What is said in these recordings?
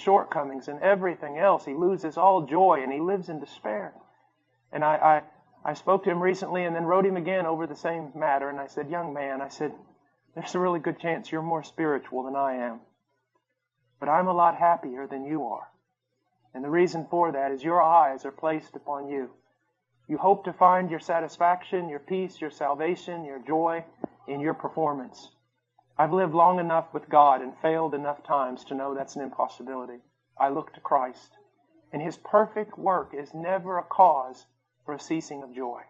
shortcomings and everything else. He loses all joy and he lives in despair. And I spoke to him recently and then wrote him again over the same matter. And I said, young man, I said, there's a really good chance you're more spiritual than I am. But I'm a lot happier than you are. And the reason for that is your eyes are placed upon you. You hope to find your satisfaction, your peace, your salvation, your joy in your performance. I've lived long enough with God and failed enough times to know that's an impossibility. I look to Christ. And His perfect work is never a cause for a ceasing of joy.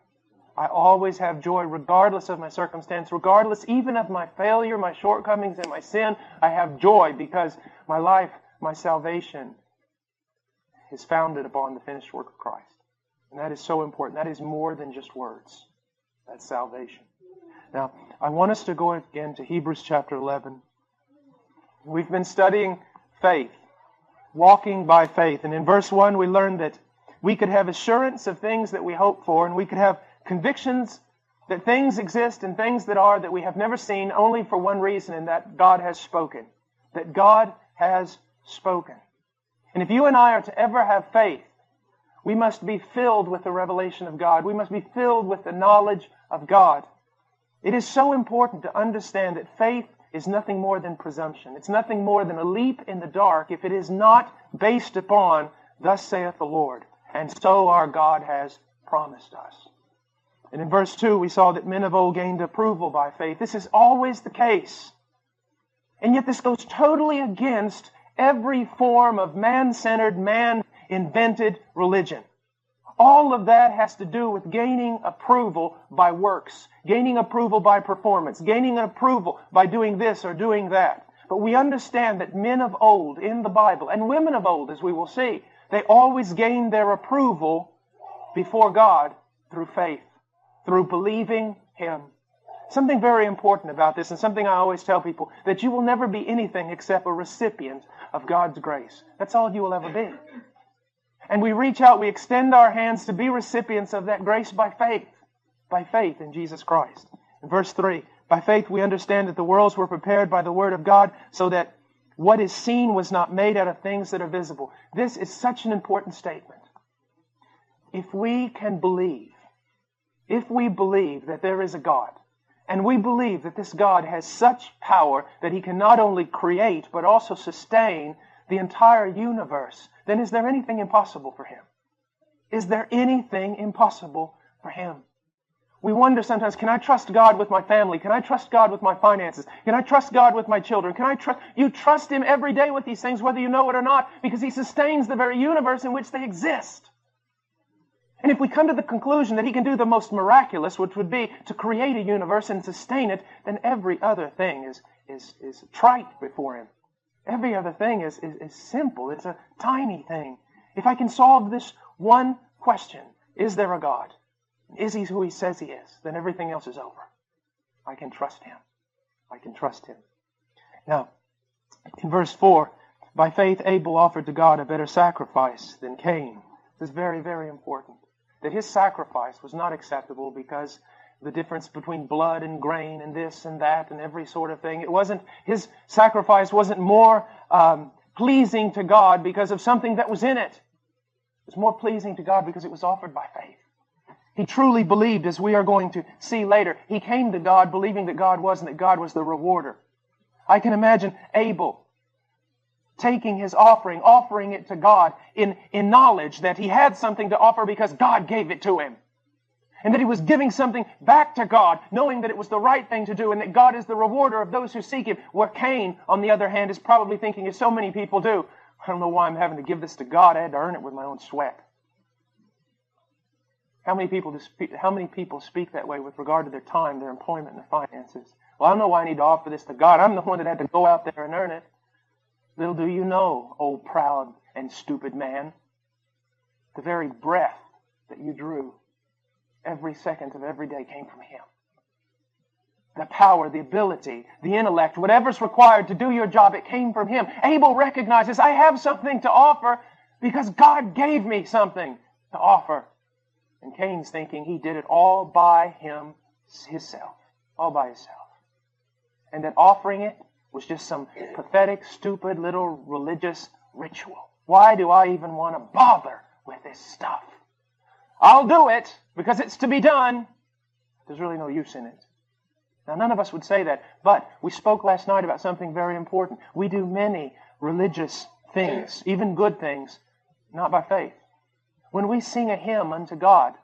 I always have joy regardless of my circumstance, regardless even of my failure, my shortcomings, and my sin. I have joy because my life, my salvation is founded upon the finished work of Christ. And that is so important. That is more than just words. That's salvation. Now, I want us to go again to Hebrews chapter 11. We've been studying faith, walking by faith. And in verse 1, we learned that we could have assurance of things that we hope for, and we could have convictions that things exist and things that are that we have never seen, only for one reason, and that God has spoken. That God has spoken. And if you and I are to ever have faith, we must be filled with the revelation of God. We must be filled with the knowledge of God. It is so important to understand that faith is nothing more than presumption. It's nothing more than a leap in the dark if it is not based upon, thus saith the Lord. And so our God has promised us. And in verse 2, we saw that men of old gained approval by faith. This is always the case. And yet this goes totally against every form of man-centered, man-invented religion. All of that has to do with gaining approval by works, gaining approval by performance, gaining approval by doing this or doing that. But we understand that men of old in the Bible, and women of old, as we will see, they always gained their approval before God through faith, through believing Him. Something very important about this, and something I always tell people, that you will never be anything except a recipient of God's grace. That's all you will ever be. And we reach out, we extend our hands to be recipients of that grace by faith in Jesus Christ. In verse 3, by faith we understand that the worlds were prepared by the Word of God, so that what is seen was not made out of things that are visible. This is such an important statement. If we can believe, if we believe that there is a God, and we believe that this God has such power that He can not only create, but also sustain the entire universe, then is there anything impossible for Him? Is there anything impossible for Him? We wonder sometimes, can I trust God with my family? Can I trust God with my finances? Can I trust God with my children? You trust Him every day with these things, whether you know it or not, because He sustains the very universe in which they exist. And if we come to the conclusion that He can do the most miraculous, which would be to create a universe and sustain it, then every other thing is trite before Him. Every other thing is simple. It's a tiny thing. If I can solve this one question, is there a God? Is He who He says He is? Then everything else is over. I can trust Him. I can trust Him. Now, in verse 4, by faith Abel offered to God a better sacrifice than Cain. This is very, very important. That his sacrifice was not acceptable because the difference between blood and grain and this and that and every sort of thing. His sacrifice wasn't more pleasing to God because of something that was in it. It was more pleasing to God because it was offered by faith. He truly believed, as we are going to see later. He came to God believing that God was and that God was the rewarder. I can imagine Abel taking his offering it to God in knowledge that he had something to offer because God gave it to him. And that he was giving something back to God, knowing that it was the right thing to do and that God is the rewarder of those who seek Him. Where Cain, on the other hand, is probably thinking, as so many people do, I don't know why I'm having to give this to God. I had to earn it with my own sweat. How many people speak that way with regard to their time, their employment, and their finances? Well, I don't know why I need to offer this to God. I'm the one that had to go out there and earn it. Little do you know, old proud and stupid man, the very breath that you drew every second of every day came from Him. The power, the ability, the intellect, whatever's required to do your job, it came from Him. Abel recognizes, I have something to offer because God gave me something to offer. And Cain's thinking he did it all by himself. All by himself. And that offering it was just some pathetic, stupid little religious ritual. Why do I even want to bother with this stuff? I'll do it because it's to be done. There's really no use in it. Now, none of us would say that, but we spoke last night about something very important. We do many religious things, even good things, not by faith. When we sing a hymn unto God,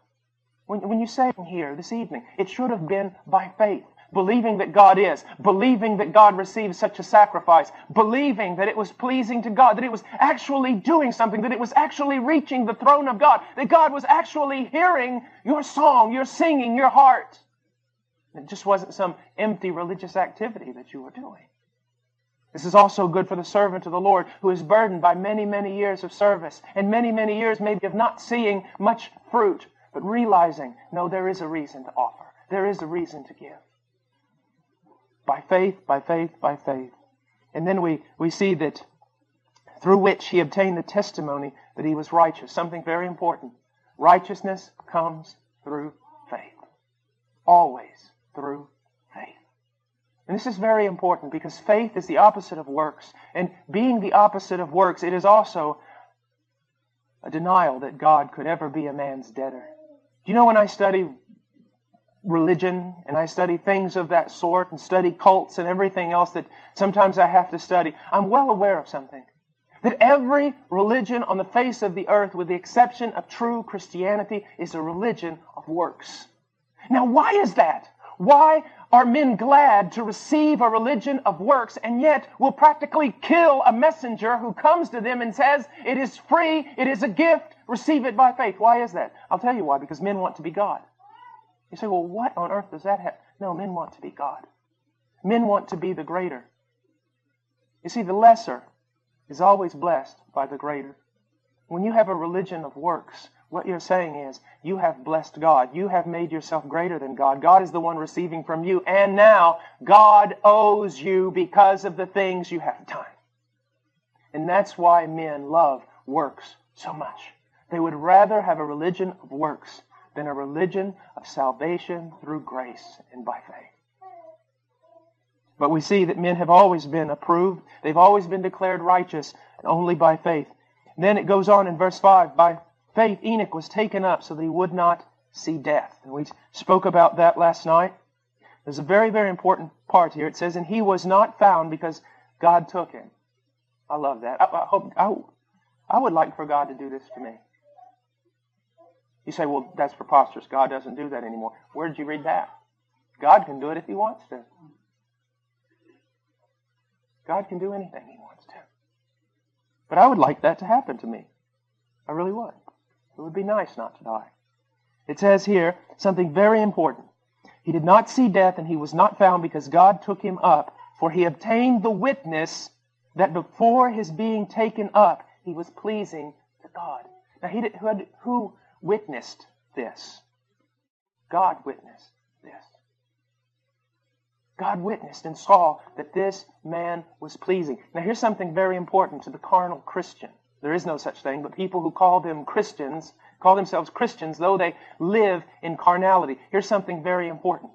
when you say it here this evening, it should have been by faith, believing that God is, believing that God receives such a sacrifice, believing that it was pleasing to God, that it was actually doing something, that it was actually reaching the throne of God, that God was actually hearing your song, your singing, your heart. It just wasn't some empty religious activity that you were doing. This is also good for the servant of the Lord who is burdened by many, many years of service and many, many years maybe of not seeing much fruit, but realizing, no, there is a reason to offer. There is a reason to give. By faith, by faith, by faith. And then we see that through which he obtained the testimony that he was righteous. Something very important. Righteousness comes through faith. Always through faith. And this is very important because faith is the opposite of works. And being the opposite of works, it is also a denial that God could ever be a man's debtor. Do you know when I study religion and I study things of that sort and study cults and everything else that sometimes I have to study, I'm well aware of something. That every religion on the face of the earth, with the exception of true Christianity, is a religion of works. Now, why is that? Why are men glad to receive a religion of works and yet will practically kill a messenger who comes to them and says, it is free, it is a gift, receive it by faith? Why is that? I'll tell you why, because men want to be God. You say, well, what on earth does that have? No, men want to be God. Men want to be the greater. You see, the lesser is always blessed by the greater. When you have a religion of works, what you're saying is, you have blessed God. You have made yourself greater than God. God is the one receiving from you. And now, God owes you because of the things you have done. And that's why men love works so much. They would rather have a religion of works than a religion of salvation through grace and by faith. But we see that men have always been approved. They've always been declared righteous only by faith. And then it goes on in verse 5, by faith Enoch was taken up so that he would not see death. And we spoke about that last night. There's a very, very important part here. It says, and he was not found because God took him. I love that. I would like for God to do this to me. You say, well, that's preposterous. God doesn't do that anymore. Where did you read that? God can do it if He wants to. God can do anything He wants to. But I would like that to happen to me. I really would. It would be nice not to die. It says here something very important. He did not see death, and he was not found because God took him up, for he obtained the witness that before his being taken up, he was pleasing to God. Now, who witnessed this? God witnessed this. God witnessed and saw that this man was pleasing. Now, here's something very important to the carnal Christian. There is no such thing, but people who call themselves Christians, though they live in carnality. Here's something very important.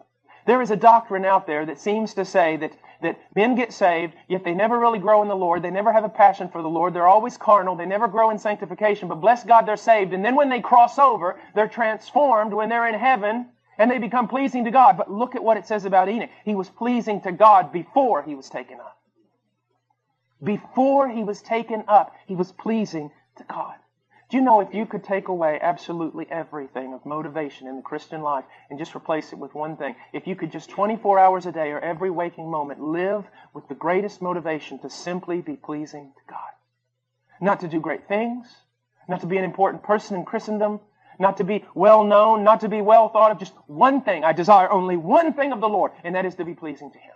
There is a doctrine out there that seems to say that men get saved, yet they never really grow in the Lord. They never have a passion for the Lord. They're always carnal. They never grow in sanctification. But bless God, they're saved. And then when they cross over, they're transformed when they're in heaven, and they become pleasing to God. But look at what it says about Enoch. He was pleasing to God before he was taken up. Before he was taken up, he was pleasing to God. Do you know if you could take away absolutely everything of motivation in the Christian life and just replace it with one thing, if you could just 24 hours a day or every waking moment live with the greatest motivation to simply be pleasing to God. Not to do great things, not to be an important person in Christendom, not to be well known, not to be well thought of, just one thing. I desire only one thing of the Lord, and that is to be pleasing to Him.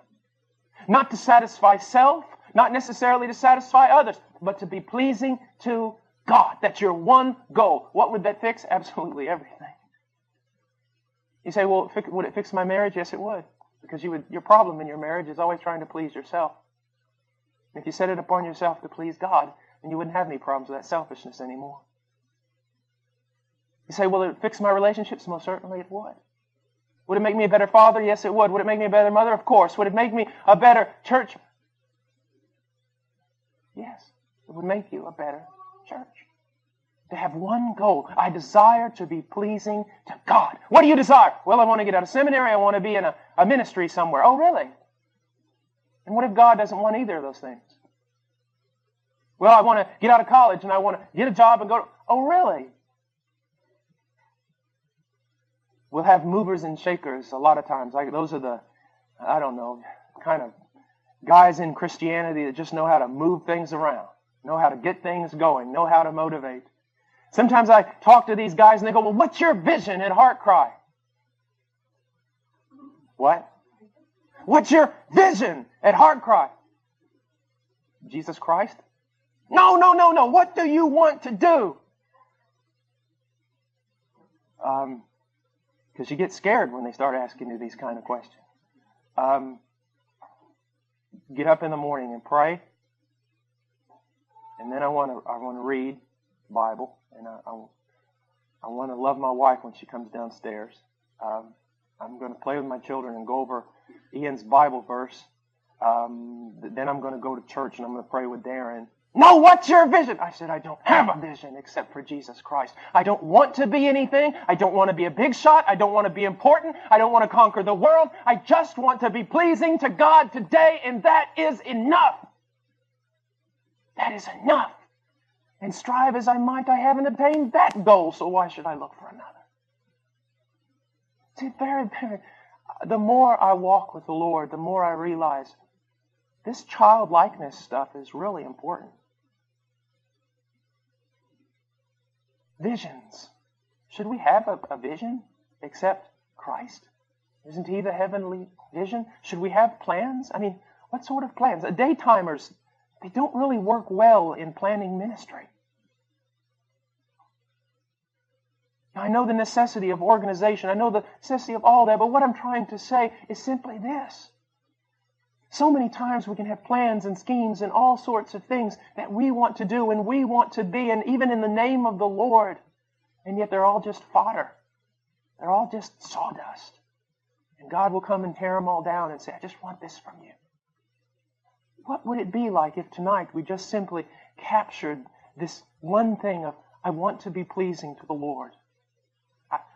Not to satisfy self, not necessarily to satisfy others, but to be pleasing to God. That's your one goal. What would that fix? Absolutely everything. You say, well, would it fix my marriage? Yes, it would. Because your problem in your marriage is always trying to please yourself. If you set it upon yourself to please God, then you wouldn't have any problems with that selfishness anymore. You say, will it fix my relationships? Most certainly it would. Would it make me a better father? Yes, it would. Would it make me a better mother? Of course. Would it make me a better church? Yes, it it would make you a better church. To have one goal. I desire to be pleasing to God. What do you desire? Well, I want to get out of seminary. I want to be in a ministry somewhere. Oh, really? And what if God doesn't want either of those things? Well, I want to get out of college and I want to get a job and go to... Oh, really? We'll have movers and shakers a lot of times. Those are the, I don't know, kind of guys in Christianity that just know how to move things around, know how to get things going, know how to motivate. Sometimes I talk to these guys and they go, well, what's your vision at Heart Cry? What? What's your vision at Heart Cry? Jesus Christ? No. What do you want to do? Because you get scared when they start asking you these kind of questions. Get up in the morning and pray. And then I want to read the Bible. And I want to love my wife when she comes downstairs. I'm going to play with my children and go over Ian's Bible verse. Then I'm going to go to church and I'm going to pray with Darren. No, what's your vision? I said, I don't have a vision except for Jesus Christ. I don't want to be anything. I don't want to be a big shot. I don't want to be important. I don't want to conquer the world. I just want to be pleasing to God today, and that is enough. That is enough. And strive as I might, I haven't attained that goal, so why should I look for another? See, the more I walk with the Lord, the more I realize this childlikeness stuff is really important. Visions. Should we have a vision except Christ? Isn't He the heavenly vision? Should we have plans? I mean, what sort of plans? Daytimers, they don't really work well in planning ministry. I know the necessity of organization. I know the necessity of all that, but what I'm trying to say is simply this. So many times we can have plans and schemes and all sorts of things that we want to do and we want to be, and even in the name of the Lord, and yet they're all just fodder. They're all just sawdust. And God will come and tear them all down and say, I just want this from you. What would it be like if tonight we just simply captured this one thing of, I want to be pleasing to the Lord?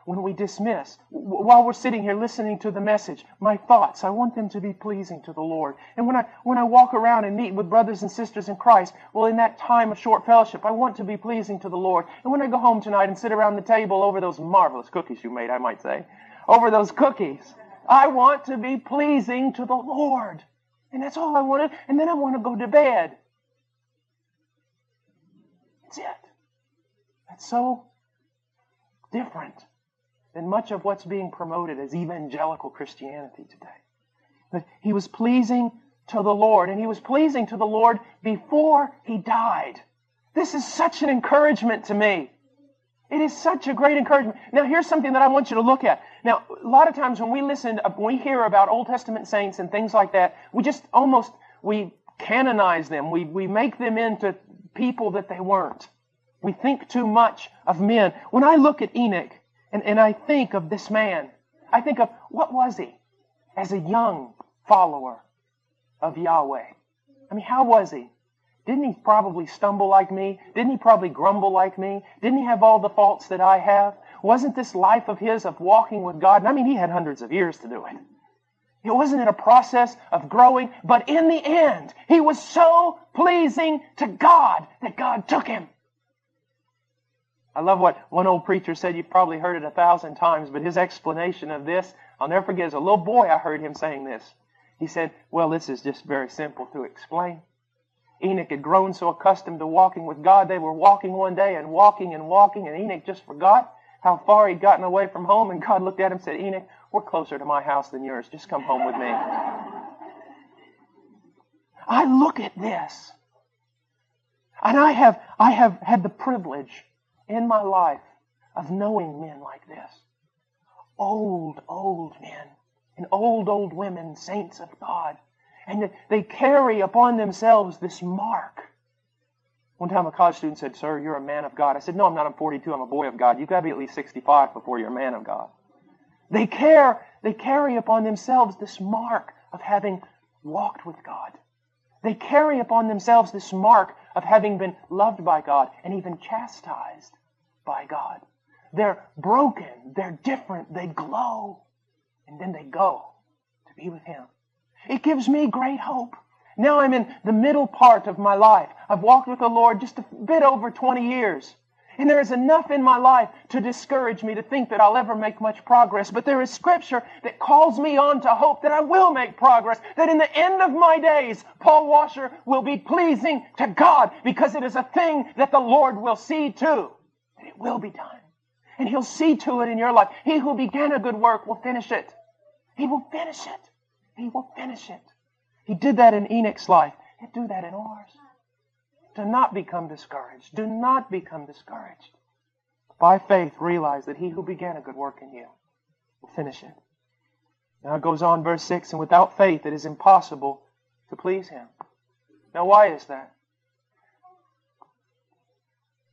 When we dismiss, while we're sitting here listening to the message, my thoughts, I want them to be pleasing to the Lord. And when I walk around and meet with brothers and sisters in Christ, well, in that time of short fellowship, I want to be pleasing to the Lord. And when I go home tonight and sit around the table over those marvelous cookies you made, I might say, over those cookies, I want to be pleasing to the Lord. And that's all I wanted. And then I want to go to bed. That's it. That's so different than much of what's being promoted as evangelical Christianity today. But he was pleasing to the Lord, and he was pleasing to the Lord before he died. This is such an encouragement to me. It is such a great encouragement. Now, here's something that I want you to look at. Now, a lot of times when we hear about Old Testament saints and things like that, we canonize them. We make them into people that they weren't. We think too much of men. When I look at Enoch, and I think of this man, I think of, what was he as a young follower of Yahweh? I mean, how was he? Didn't he probably stumble like me? Didn't he probably grumble like me? Didn't he have all the faults that I have? Wasn't this life of his of walking with God? And I mean, he had hundreds of years to do it. It wasn't a process of growing, but in the end, he was so pleasing to God that God took him. I love what one old preacher said. You've probably heard it 1,000 times, but his explanation of this, I'll never forget. As a little boy, I heard him saying this. He said, well, this is just very simple to explain. Enoch had grown so accustomed to walking with God, they were walking one day and walking, and Enoch just forgot how far he'd gotten away from home, and God looked at him and said, Enoch, we're closer to my house than yours. Just come home with me. I look at this, and I have had the privilege in my life of knowing men like this. Old men and old women, saints of God. And they carry upon themselves this mark. One time a college student said, sir, you're a man of God. I said, no, I'm not. I'm 42. I'm a boy of God. You've got to be at least 65 before you're a man of God. They carry upon themselves this mark of having walked with God. They carry upon themselves this mark of having been loved by God and even chastised by God. They're broken, they're different, they glow, and then they go to be with Him. It gives me great hope. Now I'm in the middle part of my life. I've walked with the Lord just a bit over 20 years. And there is enough in my life to discourage me to think that I'll ever make much progress. But there is Scripture that calls me on to hope that I will make progress. That in the end of my days, Paul Washer will be pleasing to God because it is a thing that the Lord will see to. That it will be done. And He'll see to it in your life. He who began a good work will finish it. He will finish it. He will finish it. He did that in Enoch's life. He'll do that in ours. Do not become discouraged. Do not become discouraged. By faith, realize that He who began a good work in you will finish it. Now it goes on, verse 6, and without faith it is impossible to please Him. Now why is that?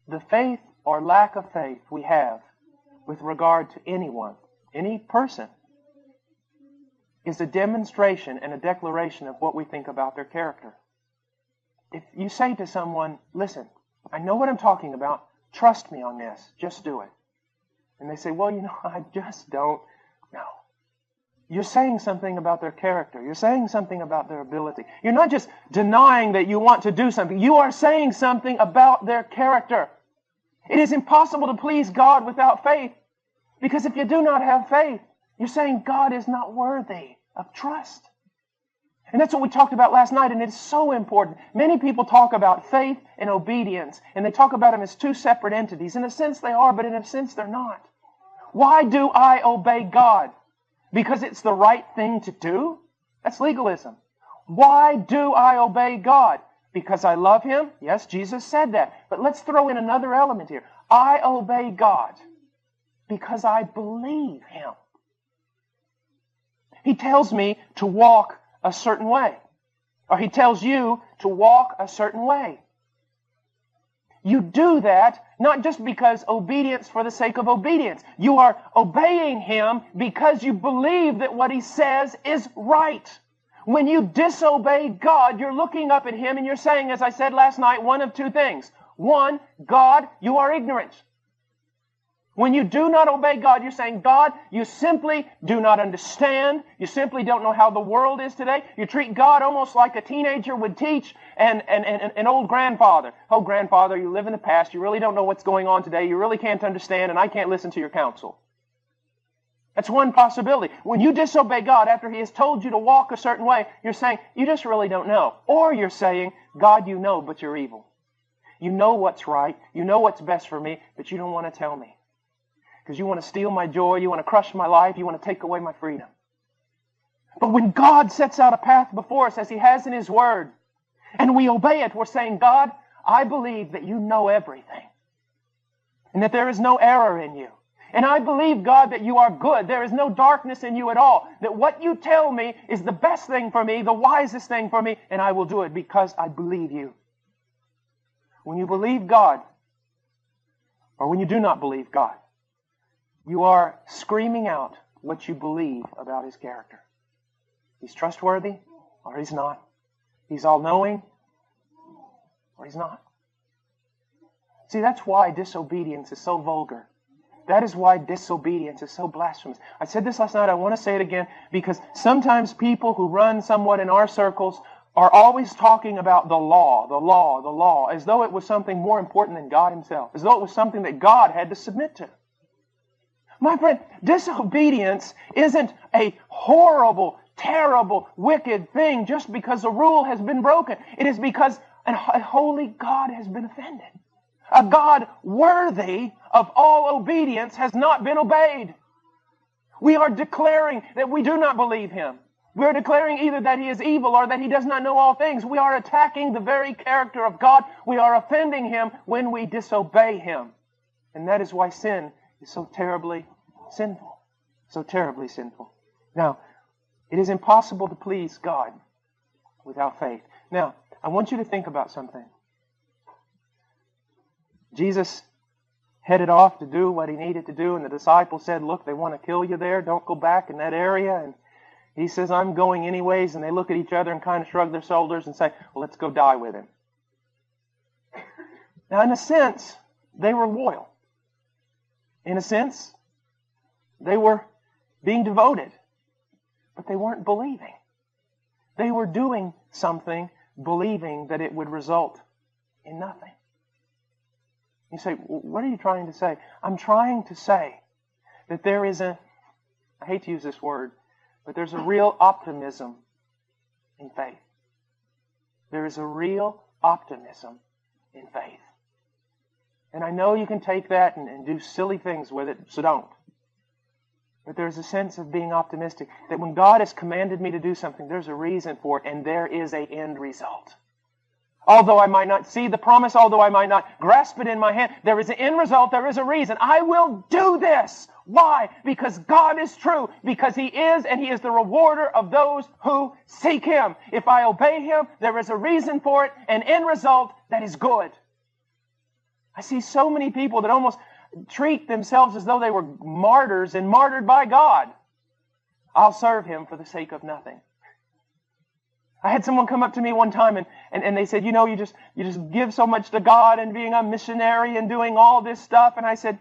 The faith or lack of faith we have with regard to anyone, any person, is a demonstration and a declaration of what we think about their character. If you say to someone, listen, I know what I'm talking about, trust me on this, just do it. And they say, well, I just don't know. You're saying something about their character. You're saying something about their ability. You're not just denying that you want to do something. You are saying something about their character. It is impossible to please God without faith. Because if you do not have faith, you're saying God is not worthy of trust. And that's what we talked about last night, and it's so important. Many people talk about faith and obedience, and they talk about them as two separate entities. In a sense they are, but in a sense they're not. Why do I obey God? Because it's the right thing to do? That's legalism. Why do I obey God? Because I love Him? Yes, Jesus said that. But let's throw in another element here. I obey God because I believe Him. He tells me to walk a certain way. Or He tells you to walk a certain way. You do that not just because obedience for the sake of obedience. You are obeying Him because you believe that what He says is right. When you disobey God, you're looking up at Him and you're saying, as I said last night, one of two things. One, God, you are ignorant. When you do not obey God, you're saying, God, you simply do not understand. You simply don't know how the world is today. You treat God almost like a teenager would teach an old grandfather. Oh, grandfather, you live in the past. You really don't know what's going on today. You really can't understand, and I can't listen to your counsel. That's one possibility. When you disobey God after He has told you to walk a certain way, you're saying, you just really don't know. Or you're saying, God, you know, but you're evil. You know what's right. You know what's best for me, but you don't want to tell me. Because you want to steal my joy, you want to crush my life, you want to take away my freedom. But when God sets out a path before us as He has in His Word, and we obey it, we're saying, God, I believe that you know everything. And that there is no error in you. And I believe, God, that you are good. There is no darkness in you at all. That what you tell me is the best thing for me, the wisest thing for me, and I will do it because I believe you. When you believe God, or when you do not believe God, you are screaming out what you believe about His character. He's trustworthy, or He's not. He's all-knowing, or He's not. See, that's why disobedience is so vulgar. That is why disobedience is so blasphemous. I said this last night, I want to say it again, because sometimes people who run somewhat in our circles are always talking about the law, as though it was something more important than God Himself, as though it was something that God had to submit to. My friend, disobedience isn't a horrible, terrible, wicked thing just because a rule has been broken. It is because a holy God has been offended. A God worthy of all obedience has not been obeyed. We are declaring that we do not believe Him. We are declaring either that He is evil or that He does not know all things. We are attacking the very character of God. We are offending Him when we disobey Him. And that is why sin is so terribly sinful. So terribly sinful. Now, it is impossible to please God without faith. Now, I want you to think about something. Jesus headed off to do what He needed to do, and the disciples said, look, they want to kill you there. Don't go back in that area. And He says, I'm going anyways, and they look at each other and kind of shrug their shoulders and say, well, let's go die with him. Now, in a sense, they were loyal. In a sense, they were being devoted, but they weren't believing. They were doing something, believing that it would result in nothing. You say, what are you trying to say? I'm trying to say that there is I hate to use this word, but there's a real optimism in faith. There is a real optimism in faith. And I know you can take that and do silly things with it, so don't. But there's a sense of being optimistic that when God has commanded me to do something, there's a reason for it, and there is an end result. Although I might not see the promise, although I might not grasp it in my hand, there is an end result, there is a reason. I will do this. Why? Because God is true. Because He is, and He is the rewarder of those who seek Him. If I obey Him, there is a reason for it, an end result that is good. I see so many people that almost treat themselves as though they were martyrs and martyred by God. I'll serve Him for the sake of nothing. I had someone come up to me one time and they said, you just give so much to God and being a missionary and doing all this stuff. And I said,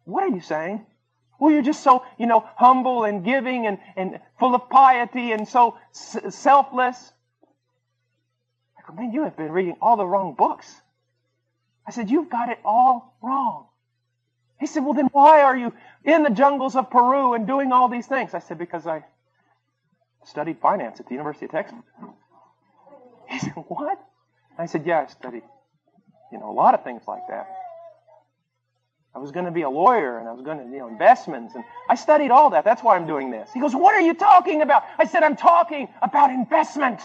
what are you saying? Well, you're just so, humble and giving and full of piety and so selfless. I go, man, you have been reading all the wrong books. I said, you've got it all wrong. He said, well, then why are you in the jungles of Peru and doing all these things? I said, because I studied finance at the University of Texas. He said, what? I said, yeah, I studied, a lot of things like that. I was going to be a lawyer, and I was going to, investments, and I studied all that. That's why I'm doing this. He goes, what are you talking about? I said, I'm talking about investment.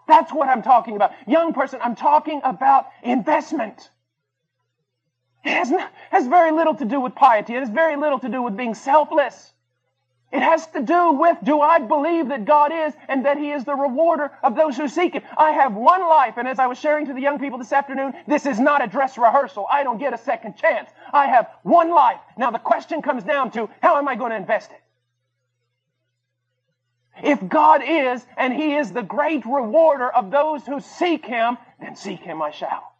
That's what I'm talking about. Young person, I'm talking about investment. It has very little to do with piety. It has very little to do with being selfless. It has to do with, do I believe that God is and that He is the rewarder of those who seek Him? I have one life, and as I was sharing to the young people this afternoon, this is not a dress rehearsal. I don't get a second chance. I have one life. Now the question comes down to, how am I going to invest it? If God is, and He is the great rewarder of those who seek Him, then seek Him I shall.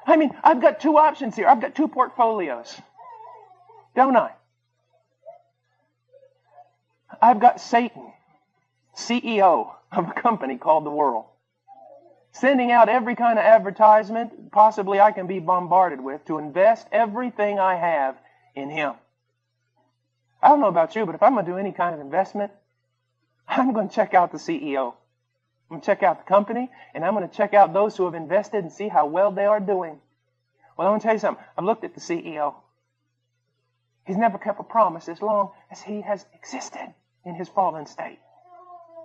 I've got two options here. I've got two portfolios. Don't I? I've got Satan, CEO of a company called the world, sending out every kind of advertisement possibly I can be bombarded with to invest everything I have in him. I don't know about you, but if I'm going to do any kind of investment, I'm going to check out the CEO. I'm going to check out the company, and I'm going to check out those who have invested and see how well they are doing. Well, I want to tell you something. I've looked at the CEO. He's never kept a promise as long as he has existed in his fallen state.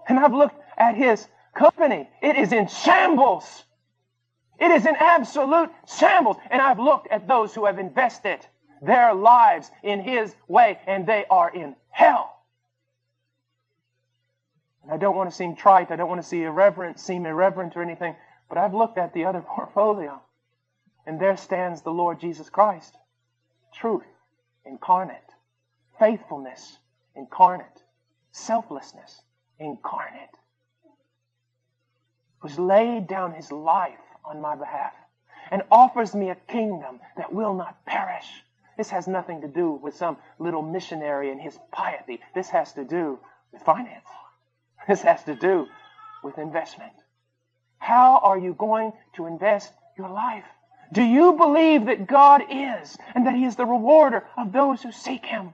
And I've looked at his company. It is in shambles. It is in absolute shambles. And I've looked at those who have invested their lives in his way, and they are in hell. And I don't want to seem trite. I don't want to seem irreverent or anything. But I've looked at the other portfolio, and there stands the Lord Jesus Christ. Truth incarnate. Faithfulness incarnate. Selflessness incarnate. Who's laid down His life on my behalf and offers me a kingdom that will not perish. This has nothing to do with some little missionary and his piety. This has to do with finance. This has to do with investment. How are you going to invest your life? Do you believe that God is and that He is the rewarder of those who seek Him?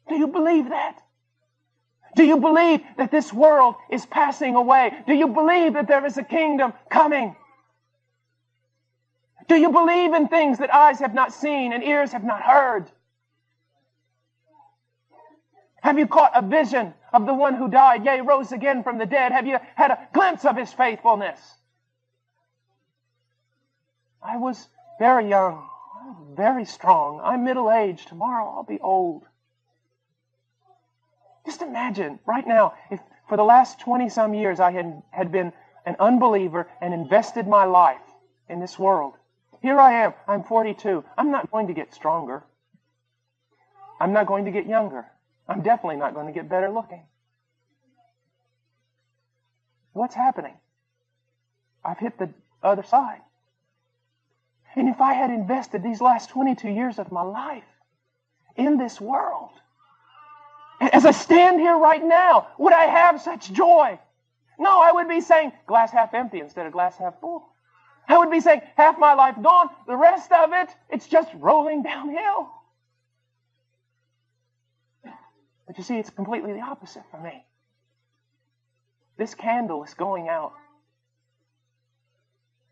Do you believe that? Do you believe that this world is passing away? Do you believe that there is a kingdom coming? Do you believe in things that eyes have not seen and ears have not heard? Have you caught a vision of the one who died, yea, rose again from the dead? Have you had a glimpse of His faithfulness? I was very young, very strong. I'm middle-aged. Tomorrow I'll be old. Just imagine right now, if for the last 20-some years I had been an unbeliever and invested my life in this world. Here I am. I'm 42. I'm not going to get stronger. I'm not going to get younger. I'm definitely not going to get better looking. What's happening? I've hit the other side. And if I had invested these last 22 years of my life in this world, as I stand here right now, would I have such joy? No, I would be saying glass half empty instead of glass half full. I would be saying half my life gone, the rest of it, it's just rolling downhill. But you see, it's completely the opposite for me. This candle is going out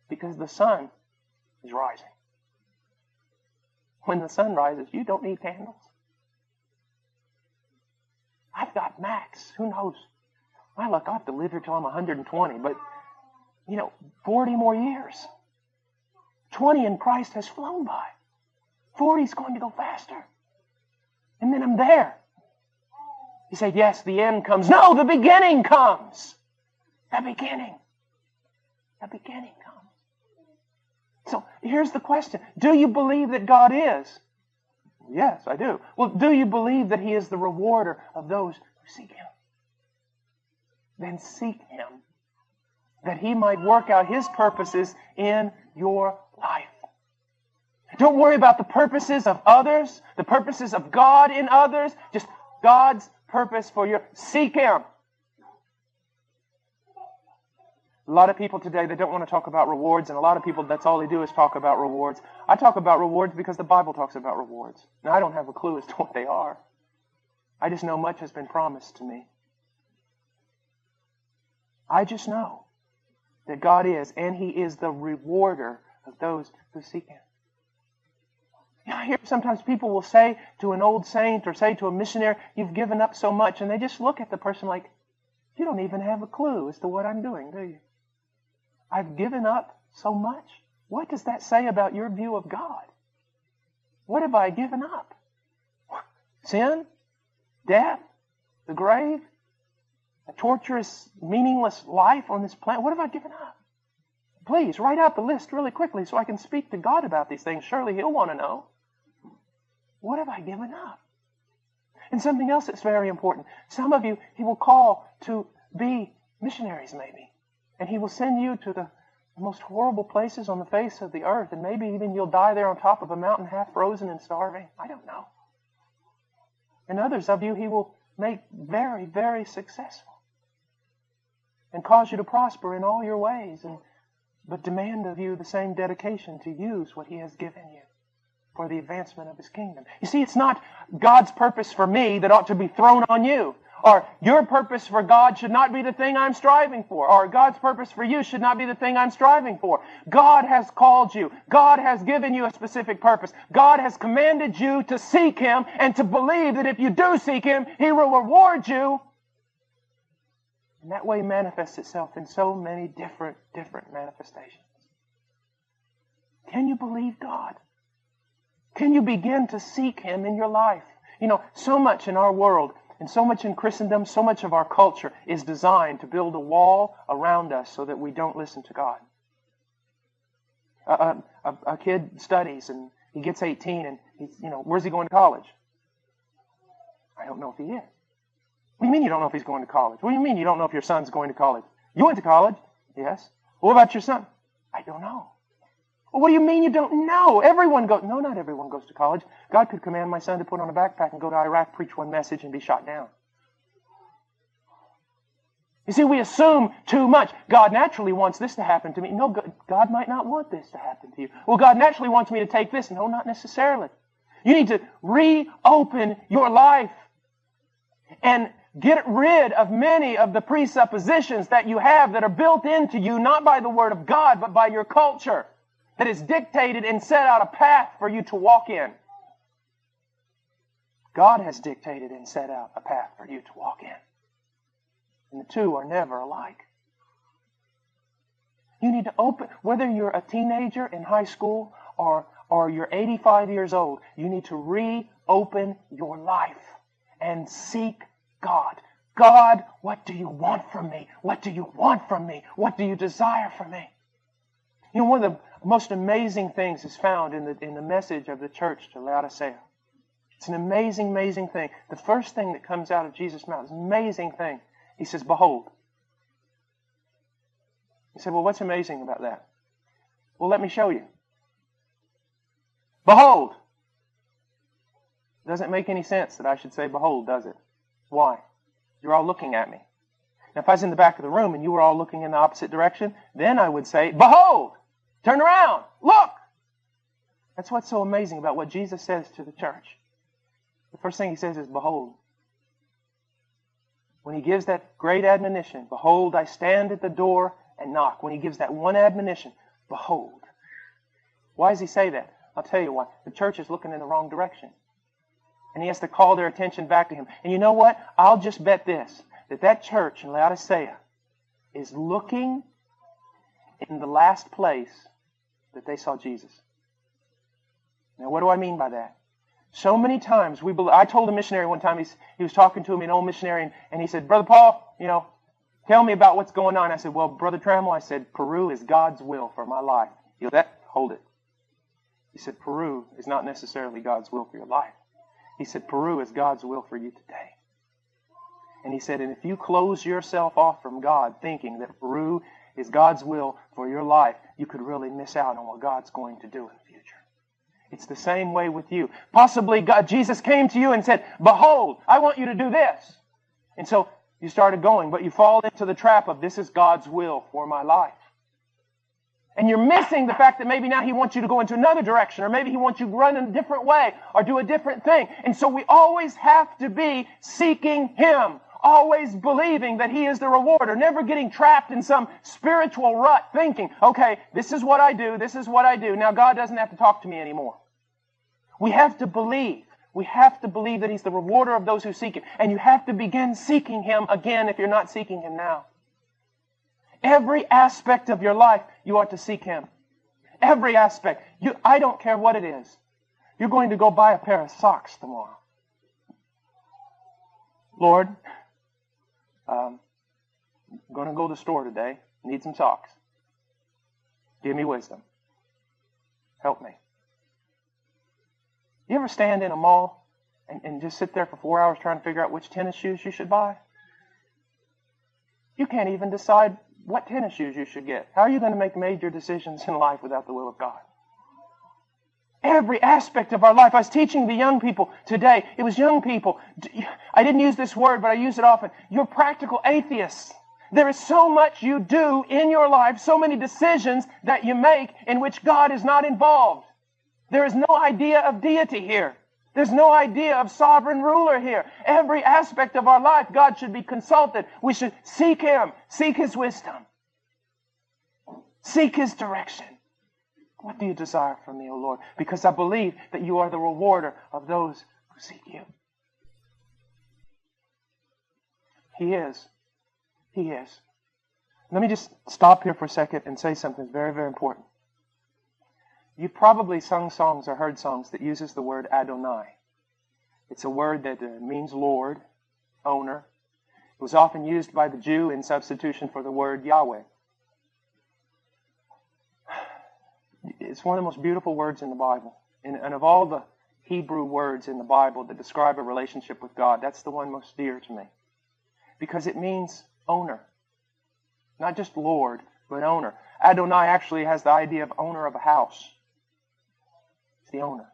because the sun is rising. When the sun rises, you don't need candles. I've got max. Who knows? My luck, I'll have to live here till I'm 120, but 40 more years. 20 in Christ has flown by. 40 is going to go faster. And then I'm there. You say, yes, the end comes. No, the beginning comes. The beginning. The beginning comes. So here's the question. Do you believe that God is? Yes, I do. Well, do you believe that He is the rewarder of those who seek Him? Then seek Him, that He might work out His purposes in your life. Don't worry about the purposes of others, the purposes of God in others, just God's purpose for your... Seek Him. A lot of people today, they don't want to talk about rewards, and a lot of people, that's all they do is talk about rewards. I talk about rewards because the Bible talks about rewards. Now, I don't have a clue as to what they are. I just know much has been promised to me. I just know that God is, and He is the rewarder of those who seek Him. I hear sometimes people will say to an old saint or say to a missionary, you've given up so much, and they just look at the person like, you don't even have a clue as to what I'm doing, do you? I've given up so much? What does that say about your view of God? What have I given up? Sin? Death? The grave? A torturous, meaningless life on this planet? What have I given up? Please, write out the list really quickly so I can speak to God about these things. Surely He'll want to know. What have I given up? And something else that's very important. Some of you, He will call to be missionaries maybe. And He will send you to the most horrible places on the face of the earth. And maybe even you'll die there on top of a mountain half frozen and starving. I don't know. And others of you He will make very, very successful. And cause you to prosper in all your ways. But demand of you the same dedication to use what He has given you for the advancement of His kingdom. You see, it's not God's purpose for me that ought to be thrown on you. Or your purpose for God should not be the thing I'm striving for. Or God's purpose for you should not be the thing I'm striving for. God has called you. God has given you a specific purpose. God has commanded you to seek Him and to believe that if you do seek Him, He will reward you. And that way manifests itself in so many different manifestations. Can you believe God? Can you begin to seek Him in your life? So much in our world and so much in Christendom, so much of our culture is designed to build a wall around us so that we don't listen to God. A kid studies and he gets 18 and he's, where's he going to college? I don't know if he is. What do you mean you don't know if he's going to college? What do you mean you don't know if your son's going to college? You went to college? Yes. What about your son? I don't know. Well, what do you mean you don't know? Everyone goes. No, not everyone goes to college. God could command my son to put on a backpack and go to Iraq, preach one message, and be shot down. You see, we assume too much. God naturally wants this to happen to me. No, God might not want this to happen to you. Well, God naturally wants me to take this. No, not necessarily. You need to reopen your life and get rid of many of the presuppositions that you have that are built into you, not by the Word of God, but by your culture, that is dictated and set out a path for you to walk in. God has dictated and set out a path for you to walk in. And the two are never alike. You need to open, whether you're a teenager in high school or you're 85 years old, you need to reopen your life and seek God. God, what do you want from me? What do you want from me? What do you desire from me? One of the most amazing things is found in the message of the church to Laodicea. It's an amazing, amazing thing. The first thing that comes out of Jesus' mouth is an amazing thing. He says, behold. You say, well, what's amazing about that? Well, let me show you. Behold. Doesn't make any sense that I should say behold, does it? Why? You're all looking at me. Now, if I was in the back of the room and you were all looking in the opposite direction, then I would say, behold, turn around, look. That's what's so amazing about what Jesus says to the church. The first thing he says is, behold. When he gives that great admonition, behold, I stand at the door and knock. When he gives that one admonition, behold. Why does he say that? I'll tell you why. The church is looking in the wrong direction. And he has to call their attention back to him. And you know what? I'll just bet this, that church in Laodicea is looking in the last place that they saw Jesus. Now, what do I mean by that? So many times, I told a missionary one time, he was talking to me, an old missionary, and he said, Brother Paul, tell me about what's going on. I said, well, Brother Trammell, I said, Peru is God's will for my life. You know that? Hold it. He said, Peru is not necessarily God's will for your life. He said, Peru is God's will for you today. And he said, and if you close yourself off from God thinking that Peru is God's will for your life, you could really miss out on what God's going to do in the future. It's the same way with you. Possibly Jesus came to you and said, behold, I want you to do this. And so you started going, but you fall into the trap of this is God's will for my life. And you're missing the fact that maybe now he wants you to go into another direction, or maybe he wants you to run in a different way, or do a different thing. And so we always have to be seeking him, always believing that he is the rewarder, never getting trapped in some spiritual rut thinking, okay, this is what I do, this is what I do. Now God doesn't have to talk to me anymore. We have to believe. We have to believe that he's the rewarder of those who seek him. And you have to begin seeking him again if you're not seeking him now. Every aspect of your life, you ought to seek him. Every aspect. I don't care what it is. You're going to go buy a pair of socks tomorrow. Lord, I'm going to go to the store today. Need some socks. Give me wisdom. Help me. You ever stand in a mall and just sit there for 4 hours trying to figure out which tennis shoes you should buy? You can't even decide what tennis shoes you should get. How are you going to make major decisions in life without the will of God? Every aspect of our life. I was teaching the young people today. It was young people. I didn't use this word, but I use it often. You're practical atheists. There is so much you do in your life, so many decisions that you make in which God is not involved. There is no idea of deity here. There's no idea of sovereign ruler here. Every aspect of our life, God should be consulted. We should seek him, seek his wisdom, seek his direction. What do you desire from me, O Lord? Because I believe that you are the rewarder of those who seek you. He is. He is. Let me just stop here for a second and say something very, very important. You've probably sung songs or heard songs that uses the word Adonai. It's a word that means Lord, owner. It was often used by the Jew in substitution for the word Yahweh. It's one of the most beautiful words in the Bible. And of all the Hebrew words in the Bible that describe a relationship with God, that's the one most dear to me. Because it means owner. Not just Lord, but owner. Adonai actually has the idea of owner of a house. It's the owner.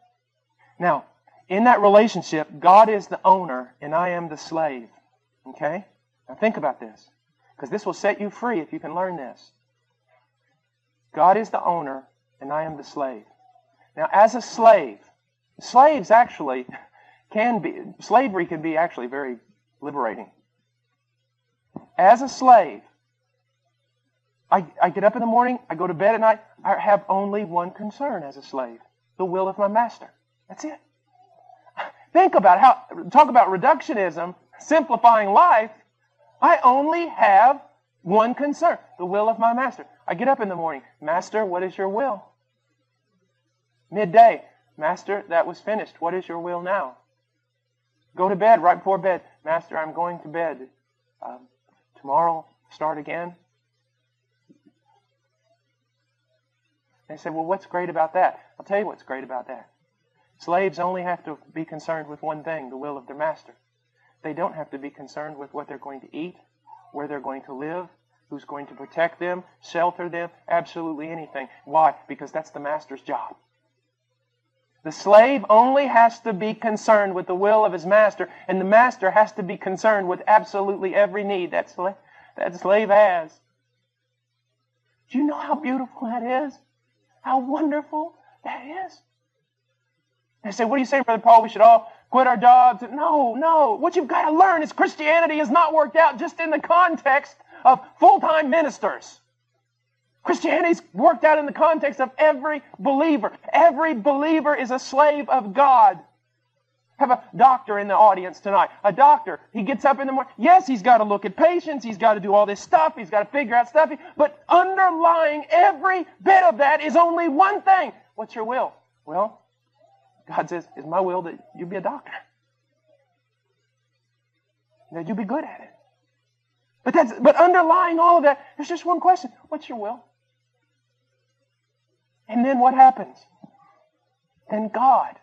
Now, in that relationship, God is the owner and I am the slave. Okay? Now think about this. Because this will set you free if you can learn this. God is the owner and I am the slave. Now, as a slave, slaves actually slavery can be actually very liberating. As a slave, I get up in the morning, I go to bed at night, I have only one concern as a slave, the will of my master. That's it. Think about talk about reductionism, simplifying life. I only have one concern, the will of my master. I get up in the morning, Master, what is your will? Midday, Master, that was finished. What is your will now? Go to bed, right before bed, Master, I'm going to bed. Tomorrow, start again. They said, well, what's great about that? I'll tell you what's great about that. Slaves only have to be concerned with one thing, the will of their master. They don't have to be concerned with what they're going to eat, where they're going to live, who's going to protect them, shelter them, absolutely anything. Why? Because that's the master's job. The slave only has to be concerned with the will of his master, and the master has to be concerned with absolutely every need that slave has. Do you know how beautiful that is? How wonderful that is? They say, what are you saying, Brother Paul? We should all quit our jobs? No. What you've got to learn is Christianity has not worked out just in the context of full-time ministers. Christianity's worked out in the context of every believer. Every believer is a slave of God. I have a doctor in the audience tonight. A doctor, he gets up in the morning. Yes, he's got to look at patients. He's got to do all this stuff. He's got to figure out stuff. But underlying every bit of that is only one thing. What's your will? Well, God says, it's my will that you be a doctor. That you be good at it. But underlying all of that, there's just one question. What's your will? And then what happens? Then God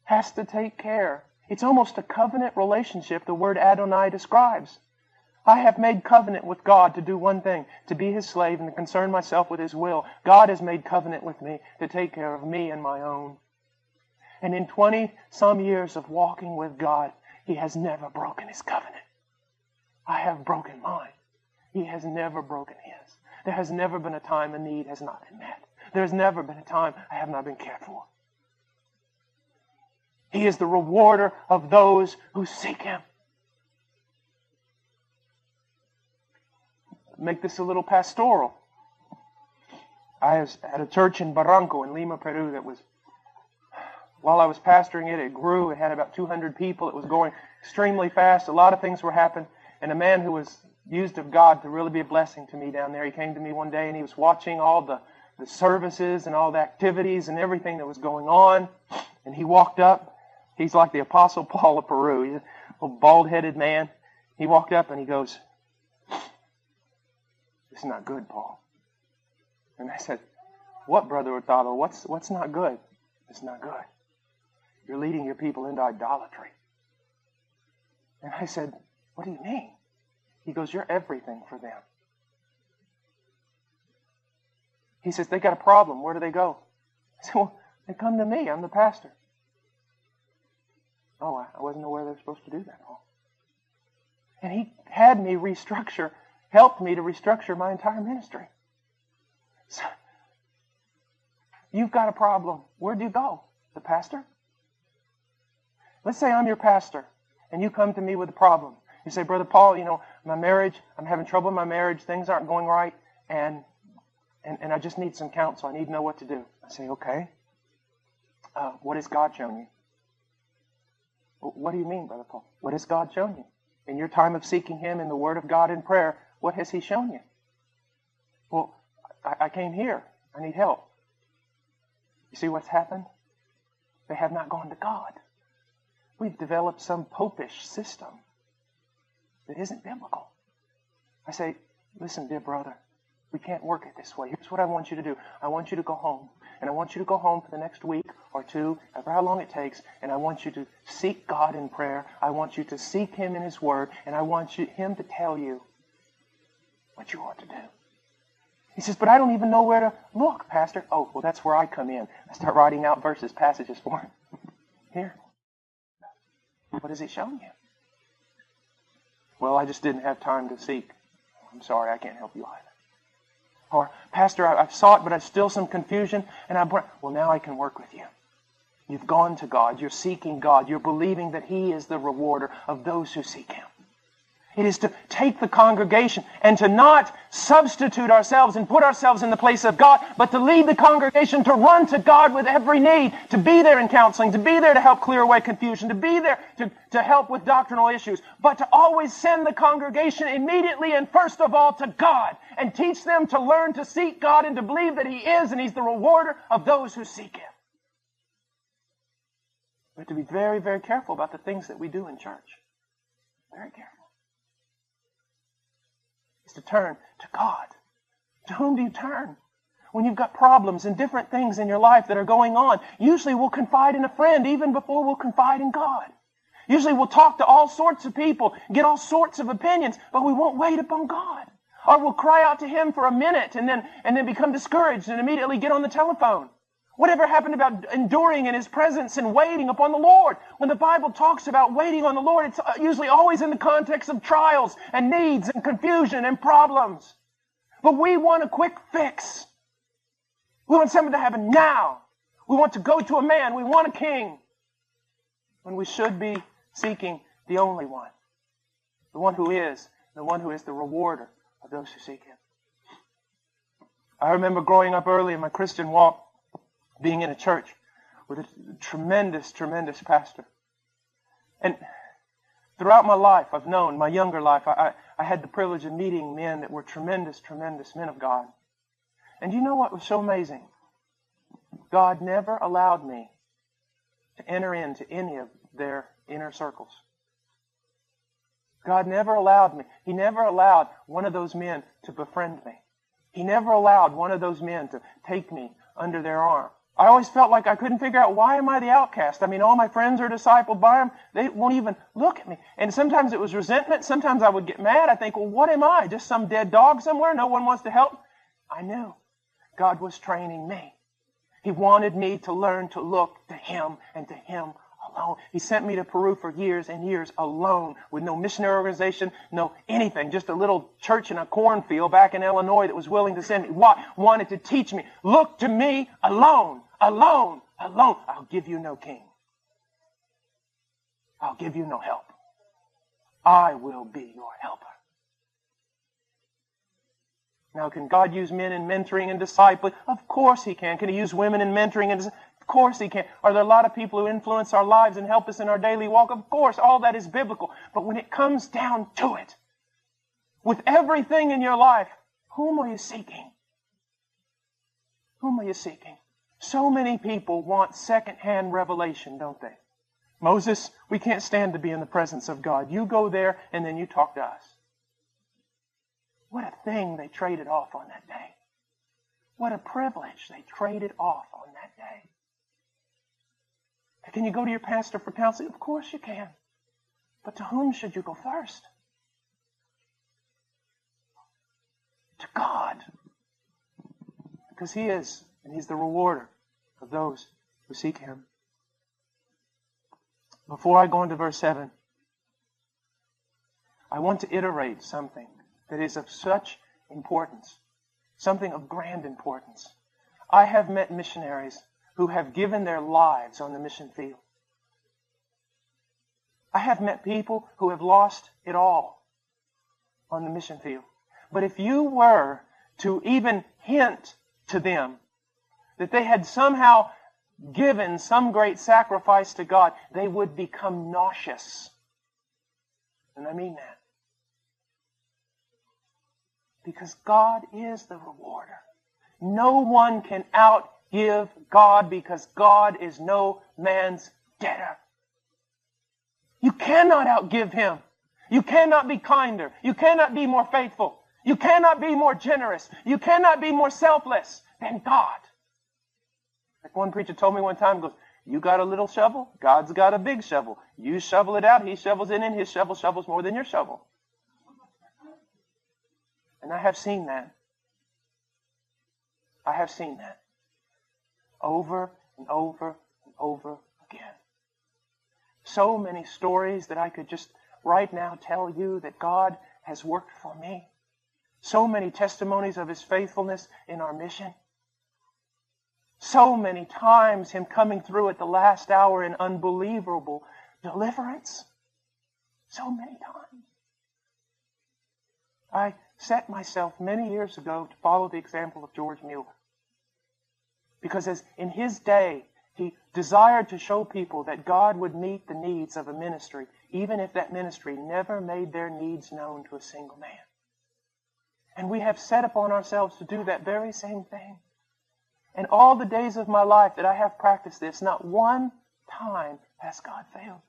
has to take care. It's almost a covenant relationship the word Adonai describes. I have made covenant with God to do one thing, to be His slave and to concern myself with His will. God has made covenant with me to take care of me and my own. And in 20-some years of walking with God, He has never broken His covenant. I have broken mine. He has never broken His. There has never been a time a need has not been met. There has never been a time I have not been cared for. He is the rewarder of those who seek Him. Make this a little pastoral. I was at a church in Barranco in Lima, Peru that was, while I was pastoring it, it grew. It had about 200 people. It was going extremely fast. A lot of things were happening. And a man who was used of God to really be a blessing to me down there, he came to me one day and he was watching all the services and all the activities and everything that was going on. And he walked up. He's like the Apostle Paul of Peru. He's a little bald-headed man. He walked up and he goes, "This is not good, Paul." And I said, "What, Brother Hurtado? What's not good?" "It's not good. You're leading your people into idolatry." And I said, "What do you mean?" He goes, "You're everything for them." He says, "They got a problem. Where do they go?" I said, "Well, they come to me. I'm the pastor." "Oh, I wasn't aware they were supposed to do that, Paul." And he had me helped me to restructure my entire ministry. So, you've got a problem. Where do you go? The pastor? Let's say I'm your pastor, and you come to me with a problem. You say, "Brother Paul, my marriage, I'm having trouble in my marriage. Things aren't going right, and I just need some counsel. I need to know what to do." I say, "Okay. What has God shown you?" "What do you mean, Brother Paul? What has God shown you? In your time of seeking Him in the Word of God in prayer, what has He shown you?" "Well, I came here. I need help." You see what's happened? They have not gone to God. We've developed some popish system that isn't biblical. I say, "Listen, dear brother, we can't work it this way. Here's what I want you to do. I want you to go home. And I want you to go home for the next week or two, however how long it takes, and I want you to seek God in prayer. I want you to seek Him in His Word, and I want Him to tell you what you ought to do." He says, "But I don't even know where to look, Pastor." "Oh, well, that's where I come in. I start writing out verses, passages for him. Here. What has He shown you?" "Well, I just didn't have time to seek." "I'm sorry, I can't help you either." Or, "Pastor, I've sought, but there's still some confusion, and well, now I can work with you. You've gone to God. You're seeking God. You're believing that He is the rewarder of those who seek Him. It is to take the congregation and to not substitute ourselves and put ourselves in the place of God, but to lead the congregation to run to God with every need, to be there in counseling, to be there to help clear away confusion, to be there to help with doctrinal issues, but to always send the congregation immediately and first of all to God and teach them to learn to seek God and to believe that He is and He's the rewarder of those who seek Him." We have to be very, very careful about the things that we do in church. Very careful. It's to turn to God. To whom do you turn? when you've got problems and different things in your life that are going on, usually we'll confide in a friend even before we'll confide in God. Usually we'll talk to all sorts of people, get all sorts of opinions, but we won't wait upon God. Or we'll cry out to Him for a minute and then become discouraged and immediately get on the telephone. Whatever happened about enduring in His presence and waiting upon the Lord? When the Bible talks about waiting on the Lord, it's usually always in the context of trials and needs and confusion and problems. But we want a quick fix. We want something to happen now. We want to go to a man. We want a king. When we should be seeking the only one. The one who is the rewarder of those who seek Him. I remember growing up early in my Christian walk, being in a church with a tremendous, tremendous pastor. And throughout my life, I've known, my younger life, I had the privilege of meeting men that were tremendous, tremendous men of God. And you know what was so amazing? God never allowed me to enter into any of their inner circles. God never allowed me. He never allowed one of those men to befriend me. He never allowed one of those men to take me under their arm. I always felt like I couldn't figure out, why am I the outcast? I mean, all my friends are discipled by Him. They won't even look at me. And sometimes it was resentment. Sometimes I would get mad. I think, well, what am I? Just some dead dog somewhere? No one wants to help? I knew God was training me. He wanted me to learn to look to Him and to Him alone. He sent me to Peru for years and years alone, with no missionary organization, no anything. Just a little church in a cornfield back in Illinois that was willing to send me. Why? Wanted to teach me. Look to me alone, alone, alone. I'll give you no king. I'll give you no help. I will be your helper. Now, can God use men in mentoring and discipling? Of course He can. Can He use women in mentoring and discipling? Of course He can. Are there a lot of people who influence our lives and help us in our daily walk? Of course, all that is biblical. But when it comes down to it, with everything in your life, whom are you seeking? Whom are you seeking? So many people want second-hand revelation, don't they? Moses, we can't stand to be in the presence of God. You go there and then you talk to us. What a thing they traded off on that day. What a privilege they traded off on that day. Can you go to your pastor for counseling? Of course you can. But to whom should you go first? To God. Because He is, and He's the rewarder of those who seek Him. Before I go into verse 7, I want to iterate something that is of such importance, something of grand importance. I have met missionaries who have given their lives on the mission field. I have met people who have lost it all on the mission field. But if you were to even hint to them that they had somehow given some great sacrifice to God, they would become nauseous. And I mean that. Because God is the rewarder. No one can outgive God, because God is no man's debtor. You cannot outgive Him. You cannot be kinder. You cannot be more faithful. You cannot be more generous. You cannot be more selfless than God. Like one preacher told me one time, goes, you got a little shovel, God's got a big shovel. You shovel it out, He shovels it in, His shovel shovels more than your shovel. And I have seen that. I have seen that. Over and over and over again. So many stories that I could just right now tell you that God has worked for me. So many testimonies of His faithfulness in our mission. So many times Him coming through at the last hour in unbelievable deliverance. So many times. I set myself many years ago to follow the example of George Mueller. Because as in his day, he desired to show people that God would meet the needs of a ministry, even if that ministry never made their needs known to a single man. And we have set upon ourselves to do that very same thing. And all the days of my life that I have practiced this, not one time has God failed.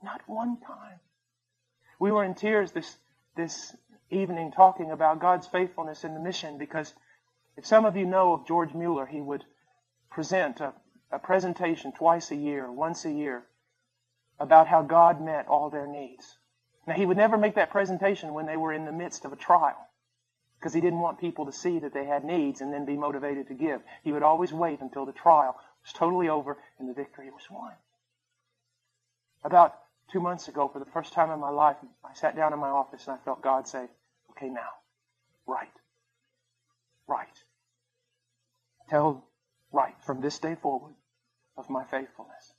Not one time. We were in tears this evening talking about God's faithfulness in the mission, because If some of you know of George Mueller, he would present a presentation twice a year, once a year, about how God met all their needs. Now, he would never make that presentation when they were in the midst of a trial, because he didn't want people to see that they had needs and then be motivated to give. He would always wait until the trial was totally over and the victory was won. About 2 months ago, for the first time in my life, I sat down in my office and I felt God say, okay, now, write. Tell, write from this day forward of my faithfulness.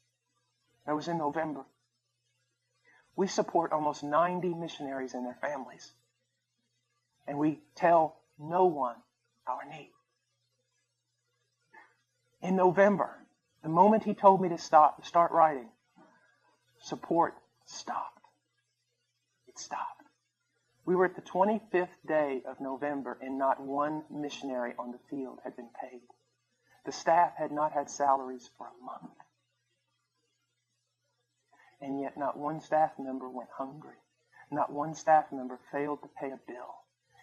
That was in November. We support almost 90 missionaries and their families. And we tell no one our need. In November, the moment he told me to start writing, support stopped. It stopped. We were at the 25th day of November and not one missionary on the field had been paid. The staff had not had salaries for a month. And yet not one staff member went hungry. Not one staff member failed to pay a bill.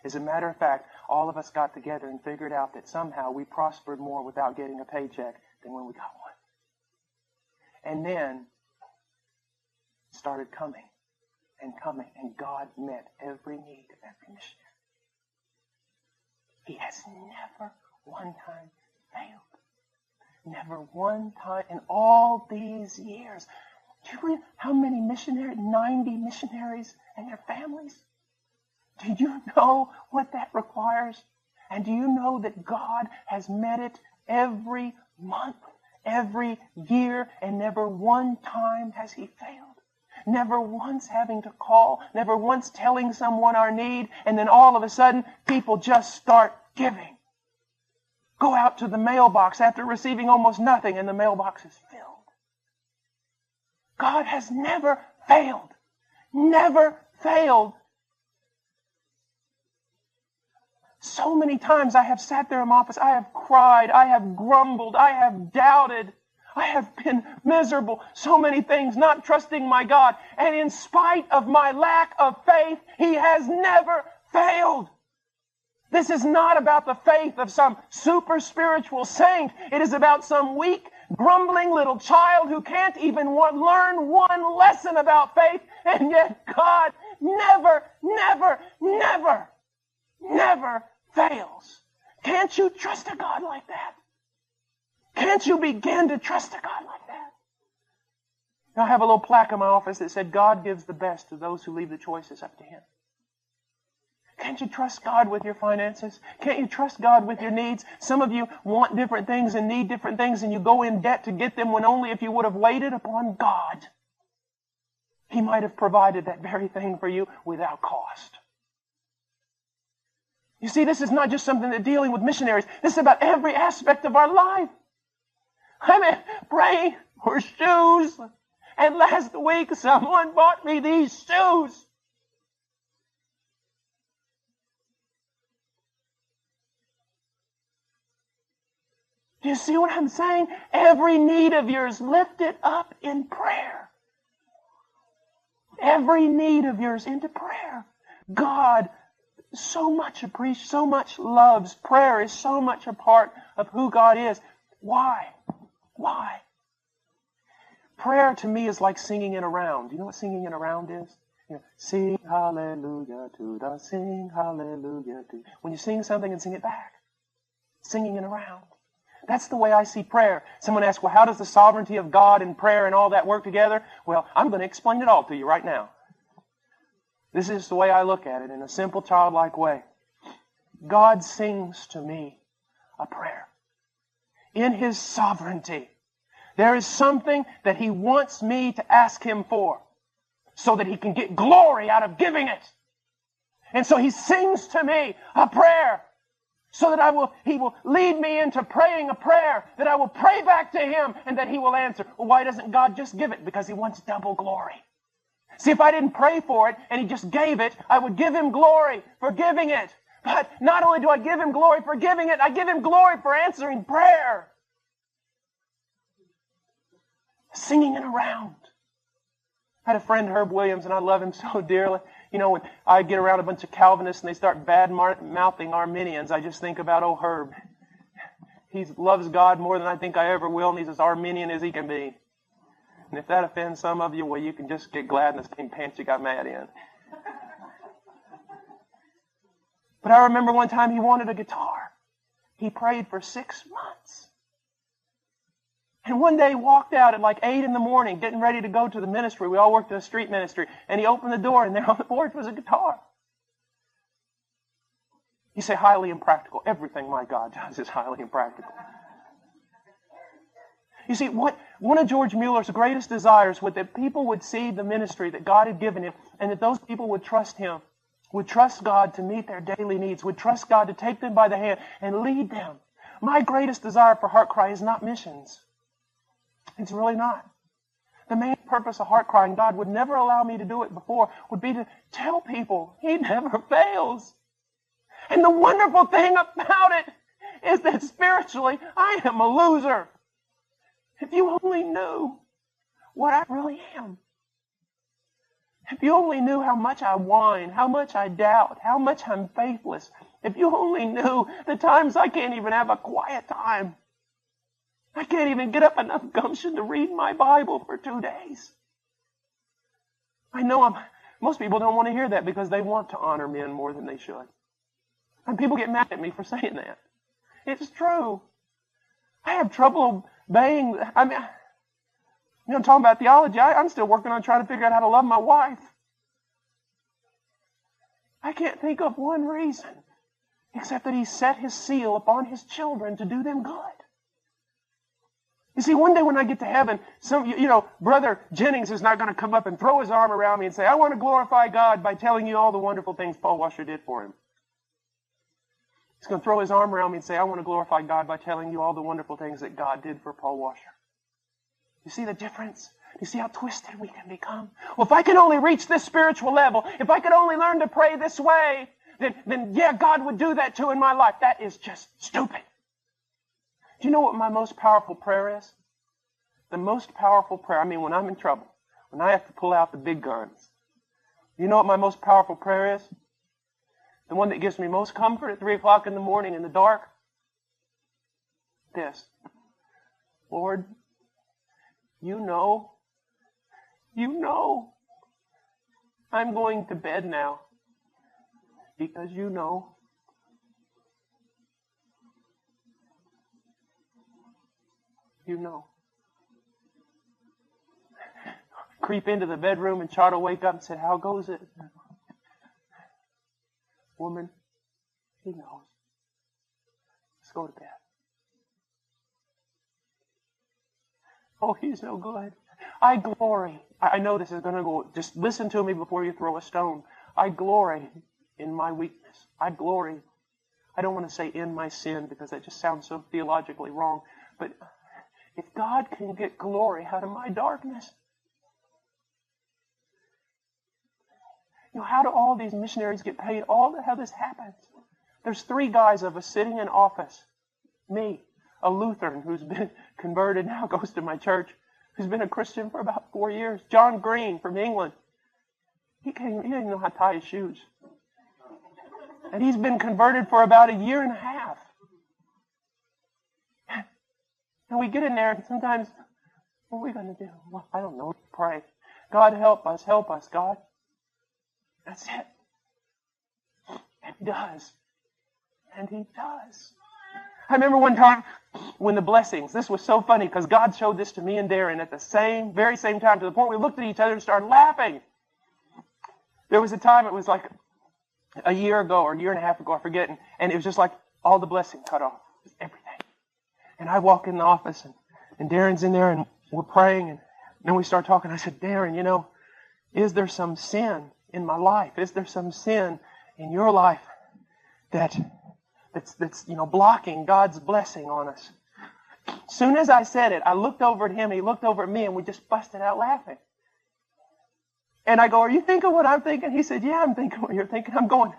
As a matter of fact, all of us got together and figured out that somehow we prospered more without getting a paycheck than when we got one. And then it started coming, and God met every need of every missionary. He has never one time failed. Never one time in all these years. Do you read how many missionaries? 90 missionaries and their families? Do you know what that requires? And do you know that God has met it every month, every year, and never one time has He failed? Never once having to call, never once telling someone our need, and then all of a sudden, people just start giving. Go out to the mailbox after receiving almost nothing, and the mailbox is filled. God has never failed. Never failed. So many times I have sat there in my office, I have cried, I have grumbled, I have doubted, I have been miserable. So many things, not trusting my God. And in spite of my lack of faith, He has never failed. This is not about the faith of some super spiritual saint. It is about some weak, grumbling little child who can't even learn one lesson about faith. And yet God never fails. Can't you trust a God like that? Can't you begin to trust a God like that? I have a little plaque in my office that said, God gives the best to those who leave the choices up to Him. Can't you trust God with your finances? Can't you trust God with your needs? Some of you want different things and need different things, and you go in debt to get them when only if you would have waited upon God, He might have provided that very thing for you without cost. You see, this is not just something that dealing with missionaries. This is about every aspect of our life. I mean, praying for shoes. And last week, someone bought me these shoes. Do you see what I'm saying? Every need of yours, lift it up in prayer. Every need of yours into prayer. God so much appreciates, so much loves. Prayer is so much a part of who God is. Why? Why? Prayer to me is like singing in a round. Do you know what singing in a round is? You know, sing hallelujah to the sing hallelujah to. When you sing something and sing it back. Singing in a round. That's the way I see prayer. Someone asks, well, how does the sovereignty of God and prayer and all that work together? Well, I'm going to explain it all to you right now. This is the way I look at it in a simple, childlike way. God sings to me a prayer. In His sovereignty, there is something that He wants me to ask Him for so that He can get glory out of giving it. And so He sings to me a prayer so that He will lead me into praying a prayer that I will pray back to Him and that He will answer. Well, why doesn't God just give it? Because He wants double glory. See, if I didn't pray for it and He just gave it, I would give Him glory for giving it. But not only do I give Him glory for giving it, I give Him glory for answering prayer. Singing it around. I had a friend, Herb Williams, and I love him so dearly. You know, when I get around a bunch of Calvinists and they start bad-mouthing Arminians, I just think about old Herb. He loves God more than I think I ever will, and he's as Arminian as he can be. And if that offends some of you, well, you can just get glad in the same pants you got mad in. But I remember one time he wanted a guitar. He prayed for 6 months. And one day he walked out at like 8 in the morning, getting ready to go to the ministry. We all worked in a street ministry. And he opened the door, and there on the porch was a guitar. You say highly impractical. Everything my God does is highly impractical. You see, one of George Mueller's greatest desires was that people would see the ministry that God had given him, and that those people would trust him, would trust God to meet their daily needs, would trust God to take them by the hand and lead them. My greatest desire for Heart Cry is not missions. It's really not. The main purpose of Heart Cry, and God would never allow me to do it before, would be to tell people He never fails. And the wonderful thing about it is that spiritually, I am a loser. If you only knew what I really am. If you only knew how much I whine, how much I doubt, how much I'm faithless. If you only knew the times I can't even have a quiet time. I can't even get up enough gumption to read my Bible for 2 days. I know most people don't want to hear that because they want to honor men more than they should. And people get mad at me for saying that. It's true. I have trouble obeying. Talking about theology, I'm still working on trying to figure out how to love my wife. I can't think of one reason except that He set His seal upon His children to do them good. You see, one day when I get to heaven, Brother Jennings is not going to come up and throw his arm around me and say, I want to glorify God by telling you all the wonderful things Paul Washer did for him. He's going to throw his arm around me and say, I want to glorify God by telling you all the wonderful things that God did for Paul Washer. You see the difference? You see how twisted we can become? Well, if I can only reach this spiritual level, if I could only learn to pray this way, then yeah, God would do that too in my life. That is just stupid. Do you know what my most powerful prayer is? The most powerful prayer, when I'm in trouble, when I have to pull out the big guns. You know what my most powerful prayer is? The one that gives me most comfort at 3 o'clock in the morning in the dark? This. Lord, you know, I'm going to bed now because you know. You know. Creep into the bedroom and Chad will wake up and say, how goes it? Woman, He knows. Let's go to bed. Oh, He's no good. I glory. I know this is going to go. Just listen to me before you throw a stone. I glory in my weakness. I glory. I don't want to say in my sin because that just sounds so theologically wrong. But if God can get glory out of my darkness, how do all these missionaries get paid? How this happens? There's 3 guys of us sitting in office. Me, a Lutheran who's been converted, now goes to my church, who's been a Christian for about 4 years. John Green from England. He didn't even know how to tie his shoes. And he's been converted for about 1.5 years. And we get in there and sometimes, what are we going to do? Well, I don't know. Pray. God, help us, God. That's it. And He does. And He does. I remember one time when the blessings, this was so funny because God showed this to me and Darren at the very same time, to the point we looked at each other and started laughing. There was a time, it was like a year ago or 1.5 years ago, I forget, and it was just like all the blessing cut off. Everything. And I walk in the office and Darren's in there and we're praying and then we start talking. I said, Darren, is there some sin in my life? Is there some sin in your life that's blocking God's blessing on us? As soon as I said it, I looked over at him, he looked over at me, and we just busted out laughing. And I go, are you thinking what I'm thinking? He said, yeah, I'm thinking what you're thinking. I'm going,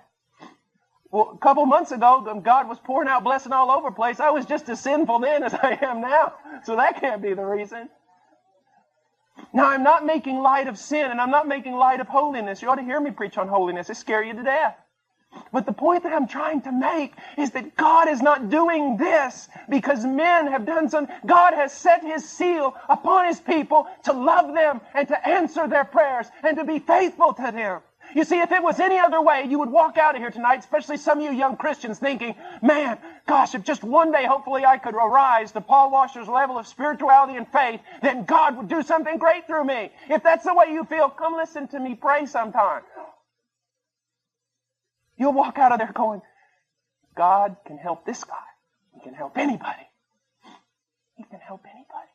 well, a couple months ago, God was pouring out blessing all over the place. I was just as sinful then as I am now. So that can't be the reason. Now, I'm not making light of sin, and I'm not making light of holiness. You ought to hear me preach on holiness. It scare you to death. But the point that I'm trying to make is that God is not doing this because men have done something. God has set His seal upon His people to love them and to answer their prayers and to be faithful to them. You see, if it was any other way, you would walk out of here tonight, especially some of you young Christians, thinking, man, gosh, if just one day hopefully I could arise to Paul Washer's level of spirituality and faith, then God would do something great through me. If that's the way you feel, come listen to me pray sometime. You'll walk out of there going, God can help this guy. He can help anybody. He can help anybody.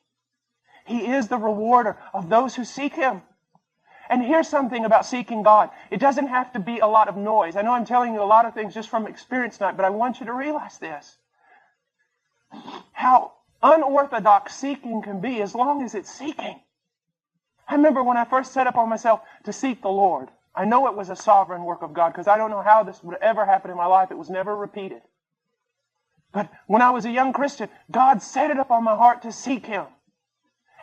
He is the rewarder of those who seek Him. And here's something about seeking God. It doesn't have to be a lot of noise. I know I'm telling you a lot of things just from experience tonight, but I want you to realize this. How unorthodox seeking can be as long as it's seeking. I remember when I first set up on myself to seek the Lord. I know it was a sovereign work of God because I don't know how this would ever happen in my life. It was never repeated. But when I was a young Christian, God set it up on my heart to seek Him.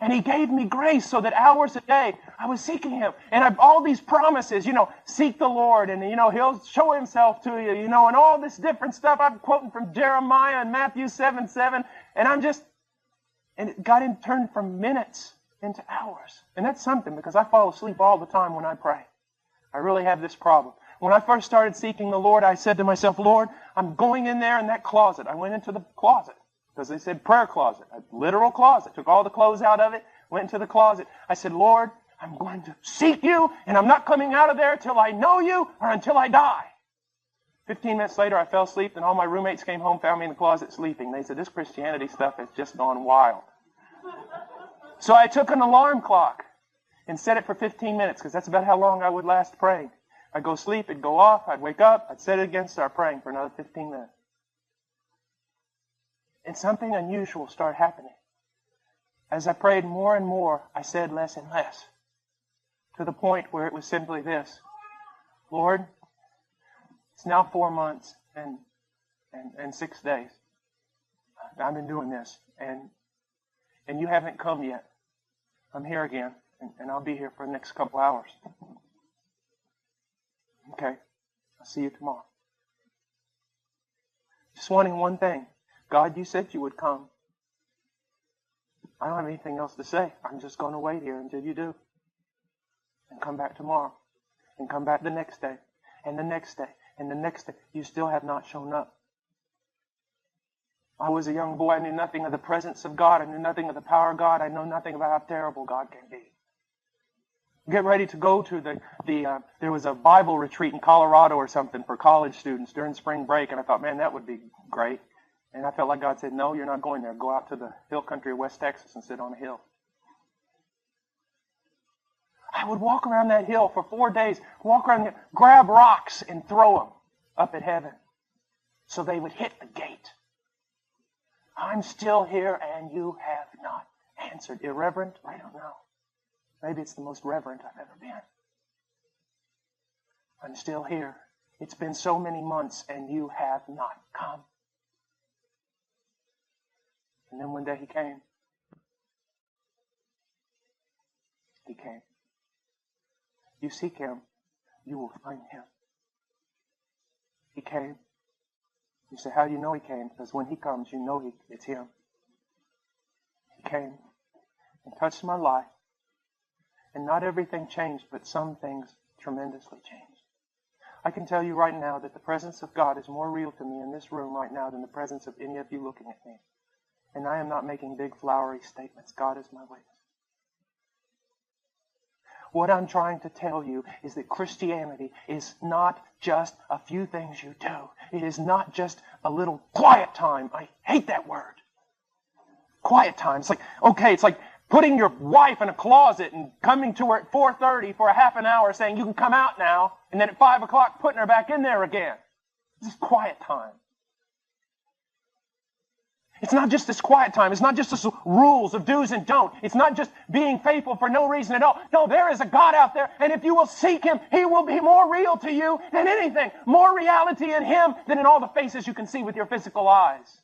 And He gave me grace so that hours a day I was seeking Him. And all these promises, seek the Lord and, He'll show Himself to you, and all this different stuff. I'm quoting from Jeremiah and Matthew 7:7. And it got turned from minutes into hours. And that's something because I fall asleep all the time when I pray. I really have this problem. When I first started seeking the Lord, I said to myself, Lord, I'm going in there in that closet. I went into the closet because they said prayer closet, a literal closet. Took all the clothes out of it, went into the closet. I said, Lord, I'm going to seek you, and I'm not coming out of there till I know you or until I die. 15 minutes later, I fell asleep, and all my roommates came home, found me in the closet sleeping. They said, this Christianity stuff has just gone wild. So I took an alarm clock and set it for 15 minutes because that's about how long I would last praying. I'd go sleep, it'd go off, I'd wake up, I'd set it again, start praying for another 15 minutes. And something unusual started happening. As I prayed more and more, I said less and less. To the point where it was simply this. Lord, it's now 4 months and 6 days. I've been doing this. And you haven't come yet. I'm here again. And I'll be here for the next couple hours. Okay. I'll see you tomorrow. Just wanting one thing. God, you said you would come. I don't have anything else to say. I'm just going to wait here until you do. And come back tomorrow. And come back the next day. And the next day. And the next day. You still have not shown up. I was a young boy. I knew nothing of the presence of God. I knew nothing of the power of God. I know nothing about how terrible God can be. Get ready to go to there was a Bible retreat in Colorado or something for college students during spring break, and I thought, man, that would be great. And I felt like God said, no, you're not going there. Go out to the hill country of West Texas and sit on a hill. I would walk around that hill for 4 days, walk around there, grab rocks and throw them up at heaven so they would hit the gate. I'm still here and you have not answered. Irreverent? I don't know. Maybe it's the most reverent I've ever been. I'm still here. It's been so many months and you have not come. And then one day He came. He came. You seek Him, you will find Him. He came. You say, how do you know He came? Because when He comes, you know it's Him. He came and touched my life. And not everything changed, but some things tremendously changed. I can tell you right now that the presence of God is more real to me in this room right now than the presence of any of you looking at me. And I am not making big flowery statements. God is my witness. What I'm trying to tell you is that Christianity is not just a few things you do. It is not just a little quiet time. I hate that word. Quiet time. It's like putting your wife in a closet and coming to her at 4:30 for a half an hour saying you can come out now, and then at 5 o'clock putting her back in there again. This is quiet time. It's not just this quiet time. It's not just this rules of do's and don't. It's not just being faithful for no reason at all. No, there is a God out there, and if you will seek Him, He will be more real to you than anything. More reality in Him than in all the faces you can see with your physical eyes.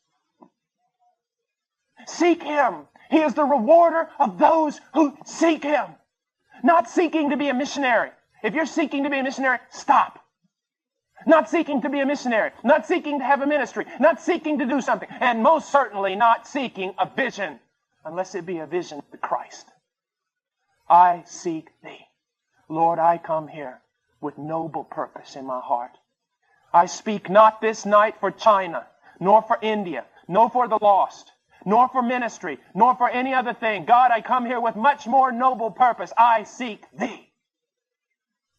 Seek Him. He is the rewarder of those who seek Him. Not seeking to be a missionary. If you're seeking to be a missionary, stop. Not seeking to be a missionary. Not seeking to have a ministry. Not seeking to do something. And most certainly not seeking a vision, unless it be a vision of Christ. I seek Thee. Lord, I come here with noble purpose in my heart. I speak not this night for China, nor for India, nor for the lost, nor for ministry, nor for any other thing. God, I come here with much more noble purpose. I seek Thee.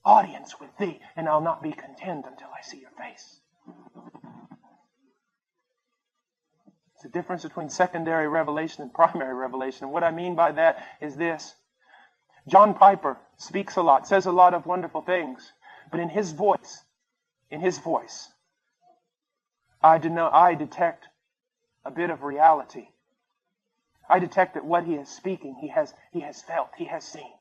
Audience with Thee, and I'll not be content until I see Your face. It's the difference between secondary revelation and primary revelation. And what I mean by that is this. John Piper speaks a lot, says a lot of wonderful things, but in his voice, I detect a bit of reality. I detect that what he is speaking, he has felt, he has seen,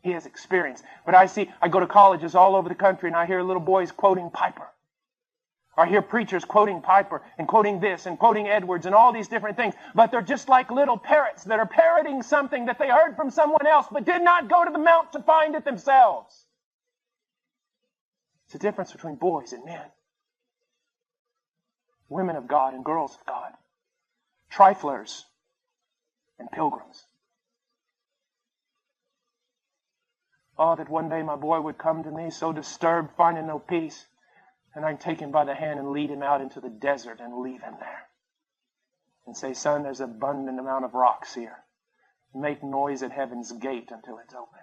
he has experienced. But I go to colleges all over the country and I hear little boys quoting Piper. I hear preachers quoting Piper and quoting this and quoting Edwards and all these different things. But they're just like little parrots that are parroting something that they heard from someone else but did not go to the mount to find it themselves. It's the difference between boys and men. Women of God and girls of God. Triflers and pilgrims. Oh, that one day my boy would come to me so disturbed, finding no peace, and I'd take him by the hand and lead him out into the desert and leave him there. And say, son, there's an abundant amount of rocks here. Make noise at heaven's gate until it's open.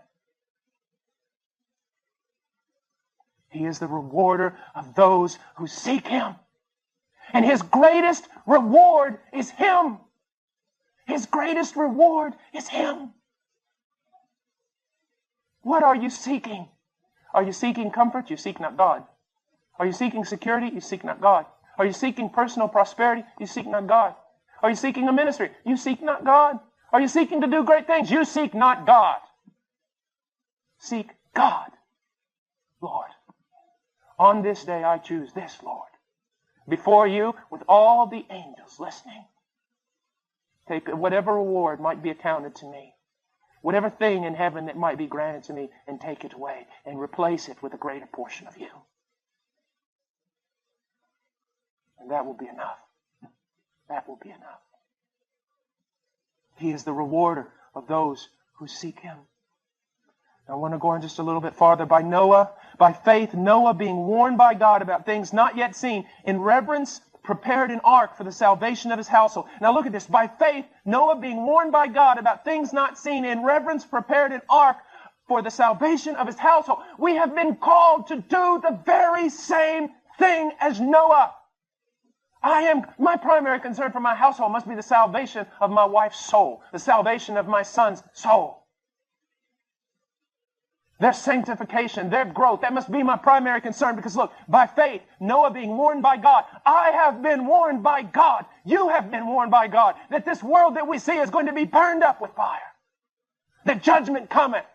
He is the rewarder of those who seek Him. And His greatest reward is Him. His greatest reward is Him. What are you seeking? Are you seeking comfort? You seek not God. Are you seeking security? You seek not God. Are you seeking personal prosperity? You seek not God. Are you seeking a ministry? You seek not God. Are you seeking to do great things? You seek not God. Seek God. Lord, on this day I choose this, Lord. Before You, with all the angels listening. Take whatever reward might be accounted to me. Whatever thing in heaven that might be granted to me, and take it away and replace it with a greater portion of You. And that will be enough. That will be enough. He is the rewarder of those who seek Him. I want to go on just a little bit farther. By faith, Noah being warned by God about things not yet seen, in reverence prepared an ark for the salvation of his household. Now look at this. By faith, Noah being warned by God about things not seen, in reverence prepared an ark for the salvation of his household. We have been called to do the very same thing as Noah. My primary concern for my household must be the salvation of my wife's soul, the salvation of my son's soul. Their sanctification, their growth, that must be my primary concern, because look, by faith, Noah being warned by God, I have been warned by God, you have been warned by God, that this world that we see is going to be burned up with fire, that judgment cometh,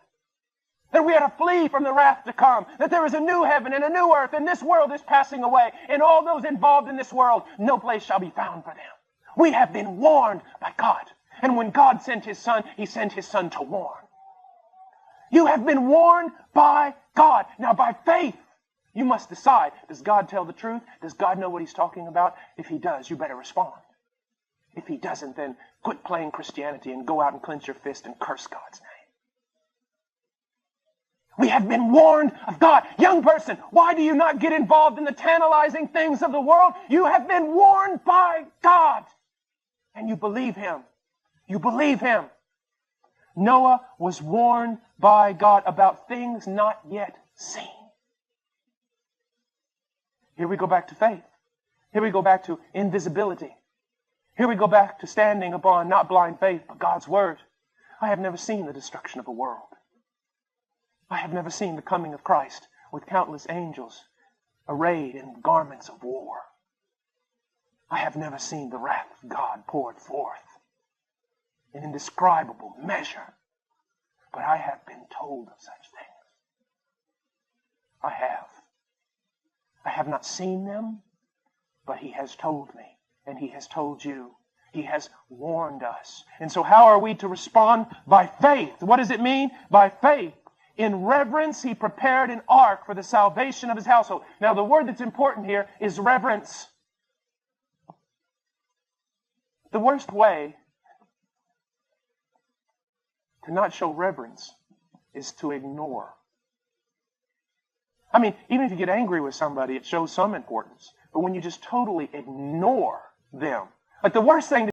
that we are to flee from the wrath to come, that there is a new heaven and a new earth, and this world is passing away, and all those involved in this world, no place shall be found for them. We have been warned by God, and when God sent His Son, He sent His Son to warn. You have been warned by God. Now, by faith, you must decide, does God tell the truth? Does God know what He's talking about? If He does, you better respond. If He doesn't, then quit playing Christianity and go out and clench your fist and curse God's name. We have been warned of God. Young person, why do you not get involved in the tantalizing things of the world? You have been warned by God. And you believe Him. You believe Him. Noah was warned by God about things not yet seen. Here we go back to faith. Here we go back to invisibility. Here we go back to standing upon not blind faith, but God's Word. I have never seen the destruction of a world. I have never seen the coming of Christ with countless angels arrayed in garments of war. I have never seen the wrath of God poured forth in indescribable measure. But I have been told of such things. I have. I have not seen them, but He has told me, and He has told you. He has warned us. And so how are we to respond? By faith. What does it mean? By faith. In reverence, He prepared an ark for the salvation of His household. Now, the word that's important here is reverence. The worst way to not show reverence is to ignore. I mean, even if you get angry with somebody, it shows some importance. But when you just totally ignore them, like the worst thing